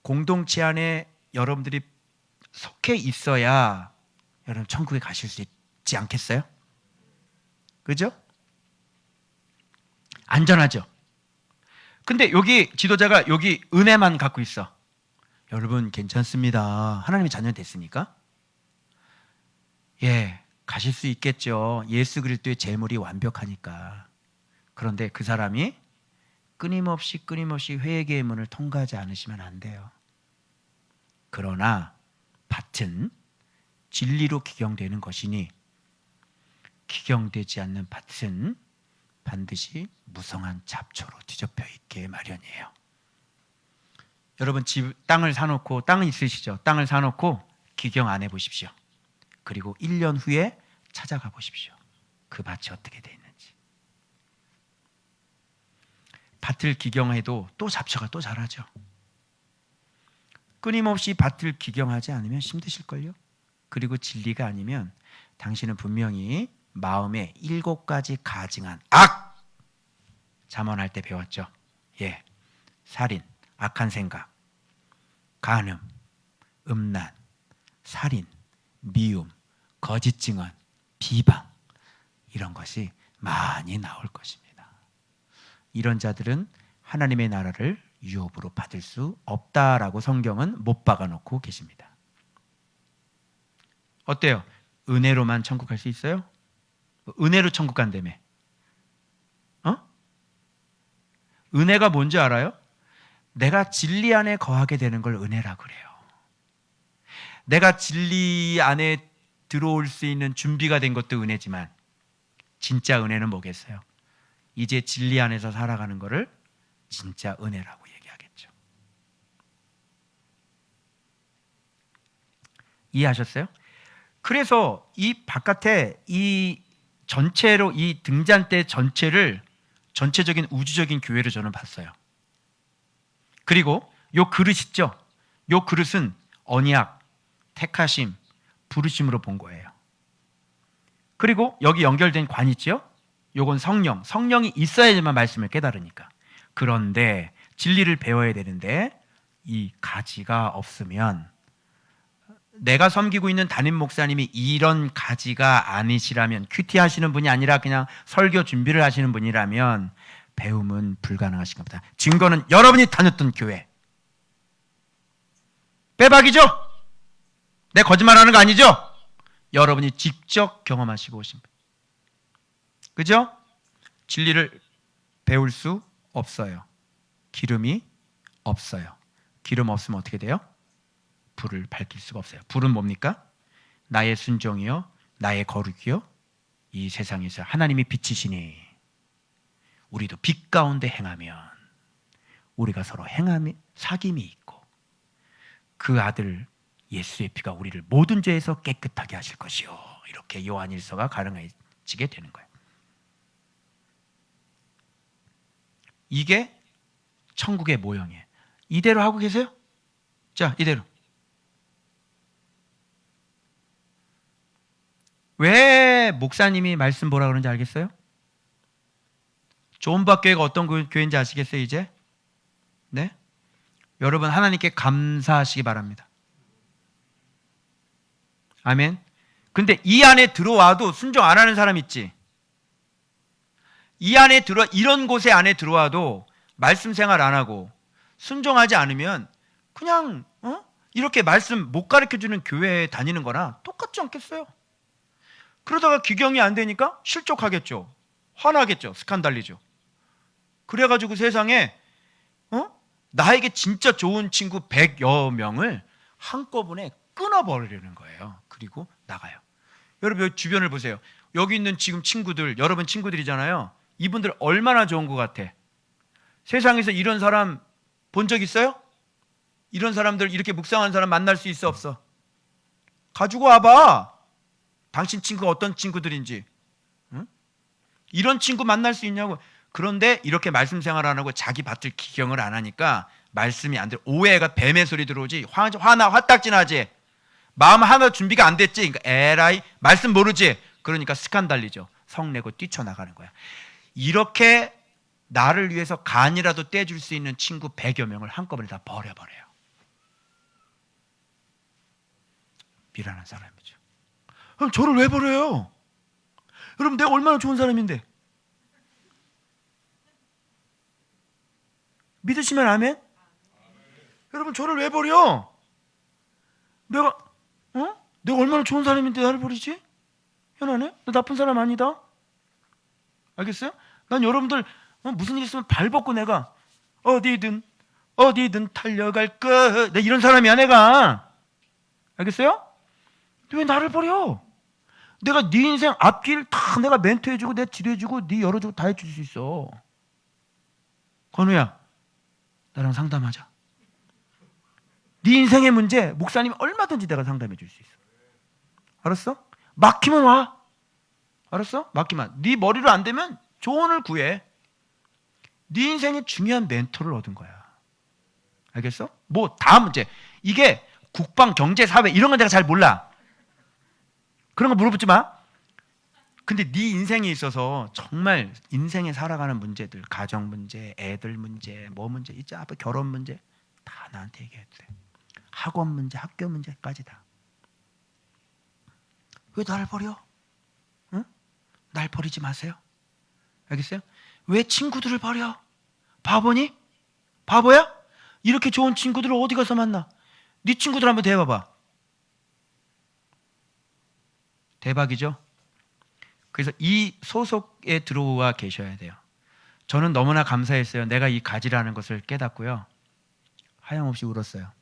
공동체 안에 여러분들이 속해 있어야 여러분 천국에 가실 수 있지 않겠어요? 그죠? 안전하죠? 근데 여기 지도자가 여기 은혜만 갖고 있어. 여러분 괜찮습니다. 하나님의 자녀 됐으니까. 예, 가실 수 있겠죠. 예수 그리스도의 재물이 완벽하니까. 그런데 그 사람이 끊임없이 회개의 문을 통과하지 않으시면 안 돼요. 그러나 밭은 진리로 기경되는 것이니, 기경되지 않는 밭은 반드시 무성한 잡초로 뒤덮여 있게 마련이에요. 여러분, 땅을 사놓고, 땅은 있으시죠? 땅을 사놓고 기경 안 해보십시오. 그리고 1년 후에 찾아가 보십시오. 그 밭이 어떻게 돼 있는지. 밭을 기경해도 또 잡초가 또 자라죠. 끊임없이 밭을 기경하지 않으면 힘드실걸요? 그리고 진리가 아니면 당신은 분명히 마음에 7가지 가증한 악! 잠언할 때 배웠죠. 예, 살인, 악한 생각, 간음, 음란, 살인, 미움, 거짓 증언, 비방, 이런 것이 많이 나올 것입니다. 이런 자들은 하나님의 나라를 유업으로 받을 수 없다라고 성경은 못 박아놓고 계십니다. 어때요? 은혜로만 천국 갈 수 있어요? 은혜로 천국 간다며. 은혜가 뭔지 알아요? 내가 진리 안에 거하게 되는 걸 은혜라고 그래요. 내가 진리 안에 들어올 수 있는 준비가 된 것도 은혜지만, 진짜 은혜는 뭐겠어요? 이제 진리 안에서 살아가는 거를 진짜 은혜라고 얘기하겠죠. 이해하셨어요? 그래서 이 바깥에 이 전체로, 이 등잔대 전체를 전체적인 우주적인 교회를 저는 봤어요. 그리고 요 그릇 있죠? 요 그릇은 언약, 택하심, 부르심으로 본 거예요. 그리고 여기 연결된 관 있죠? 요건 성령, 성령이 있어야지만 말씀을 깨달으니까. 그런데 진리를 배워야 되는데 이 가지가 없으면, 내가 섬기고 있는 담임 목사님이 이런 가지가 아니시라면, 큐티 하시는 분이 아니라 그냥 설교 준비를 하시는 분이라면 배움은 불가능하신 겁니다. 증거는 여러분이 다녔던 교회. 빼박이죠? 내 거짓말하는 거 아니죠? 여러분이 직접 경험하시고 오신 분. 그죠? 진리를 배울 수 없어요. 기름이 없어요. 기름 없으면 어떻게 돼요? 불을 밝힐 수가 없어요. 불은 뭡니까? 나의 순종이요, 나의 거룩이요, 이 세상에서 하나님이 빛이시니 우리도 빛 가운데 행하면 우리가 서로 행함이 사귐이 있고 그 아들 예수의 피가 우리를 모든 죄에서 깨끗하게 하실 것이요. 이렇게 요한일서가 가능해지게 되는 거예요. 이게 천국의 모형이에요. 이대로 하고 계세요? 자, 이대로. 왜 목사님이 말씀 보라 그러는지 알겠어요? 존박 교회가 어떤 교회인지 아시겠어요, 이제? 네? 여러분, 하나님께 감사하시기 바랍니다. 아멘. 근데 이 안에 들어와도 순종 안 하는 사람 있지? 이 안에 이런 곳에 안에 들어와도 말씀 생활 안 하고 순종하지 않으면 그냥 이렇게 말씀 못 가르쳐주는 교회에 다니는 거나 똑같지 않겠어요? 그러다가 기경이 안 되니까 실족하겠죠. 화나겠죠. 스칸달리죠. 그래가지고 세상에 나에게 진짜 좋은 친구 100여 명을 한꺼번에 끊어버리려는 거예요. 그리고 나가요. 여러분, 여기 주변을 보세요. 여기 있는 지금 친구들, 여러분 친구들이잖아요. 이분들 얼마나 좋은 것 같아. 세상에서 이런 사람 본 적 있어요? 이런 사람들, 이렇게 묵상하는 사람 만날 수 있어, 없어? 가지고 와봐. 당신 친구가 어떤 친구들인지. 응? 이런 친구 만날 수 있냐고. 그런데 이렇게 말씀 생활 안 하고 자기 밭을 기경을 안 하니까 말씀이 안 돼. 오해가 뱀의 소리 들어오지. 화딱지나지. 마음 하나 준비가 안 됐지. 그러니까 에라이 말씀 모르지. 그러니까 스칸달리죠. 성내고 뛰쳐나가는 거야. 이렇게 나를 위해서 간이라도 떼줄 수 있는 친구 100여 명을 한꺼번에 다 버려버려요. 미련한 사람이죠. 그럼 저를 왜 버려요? 여러분, 내가 얼마나 좋은 사람인데. 믿으시면 아멘? 여러분, 저를 왜 버려? 내가 얼마나 좋은 사람인데 나를 버리지? 현아네? 나 나쁜 사람 아니다. 알겠어요? 난 여러분들 무슨 일 있으면 발 벗고 내가 어디든 달려갈 거. 내 이런 사람이야, 내가. 알겠어요? 왜 나를 버려? 내가 네 인생 앞길 다 내가 멘토해주고 내가 지도해주고 네 열어주고 다 해줄 수 있어. 건우야, 나랑 상담하자. 네 인생의 문제 목사님 얼마든지 내가 상담해 줄 수 있어. 알았어? 막히면 와. 알았어? 막히면. 네 머리로 안 되면 조언을 구해. 네 인생의 중요한 멘토를 얻은 거야. 알겠어? 뭐 다 문제. 이게 국방, 경제, 사회 이런 건 내가 잘 몰라. 그런 거 물어보지 마. 근데 네 인생에 있어서 정말 인생에 살아가는 문제들, 가정 문제, 애들 문제, 뭐 문제, 이제 앞에 결혼 문제 다 나한테 얘기해도 돼. 학원 문제, 학교 문제까지 다. 왜 나를 버려? 응? 날 버리지 마세요. 알겠어요? 왜 친구들을 버려? 바보니? 바보야? 이렇게 좋은 친구들을 어디 가서 만나? 네 친구들 한번 대봐봐. 대박이죠? 그래서 이 소속에 들어와 계셔야 돼요. 저는 너무나 감사했어요. 내가 이 가지라는 것을 깨닫고요. 하염없이 울었어요.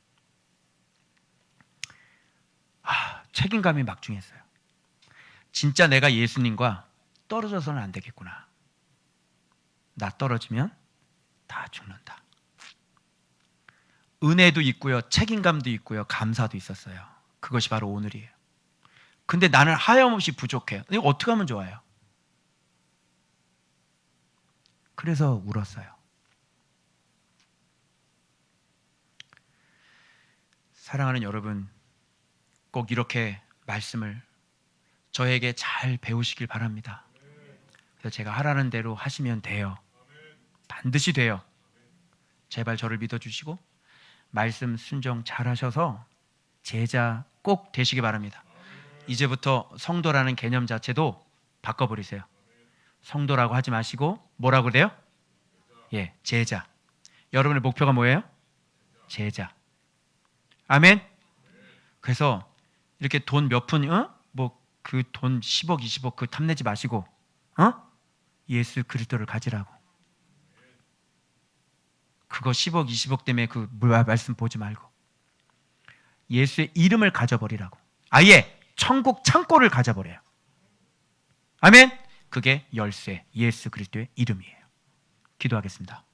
책임감이 막중했어요. 진짜 내가 예수님과 떨어져서는 안 되겠구나. 나 떨어지면 다 죽는다. 은혜도 있고요. 책임감도 있고요. 감사도 있었어요. 그것이 바로 오늘이에요. 근데 나는 하염없이 부족해요. 이거 어떻게 하면 좋아요? 그래서 울었어요. 사랑하는 여러분, 꼭 이렇게 말씀을 저에게 잘 배우시길 바랍니다. 그래서 제가 하라는 대로 하시면 돼요. 반드시 돼요. 제발 저를 믿어주시고 말씀 순종 잘하셔서 제자 꼭 되시기 바랍니다. 이제부터 성도라는 개념 자체도 바꿔버리세요. 성도라고 하지 마시고 뭐라고 그래요? 예, 제자. 여러분의 목표가 뭐예요? 제자. 아멘. 그래서 이렇게 돈 몇 푼, 뭐 그 돈 10억, 20억 그 탐내지 마시고, 예수 그리스도를 가지라고. 그거 10억, 20억 때문에 그 말씀 보지 말고 예수의 이름을 가져버리라고. 아예 천국 창고를 가져버려요. 아멘. 그게 열쇠, 예수 그리스도의 이름이에요. 기도하겠습니다.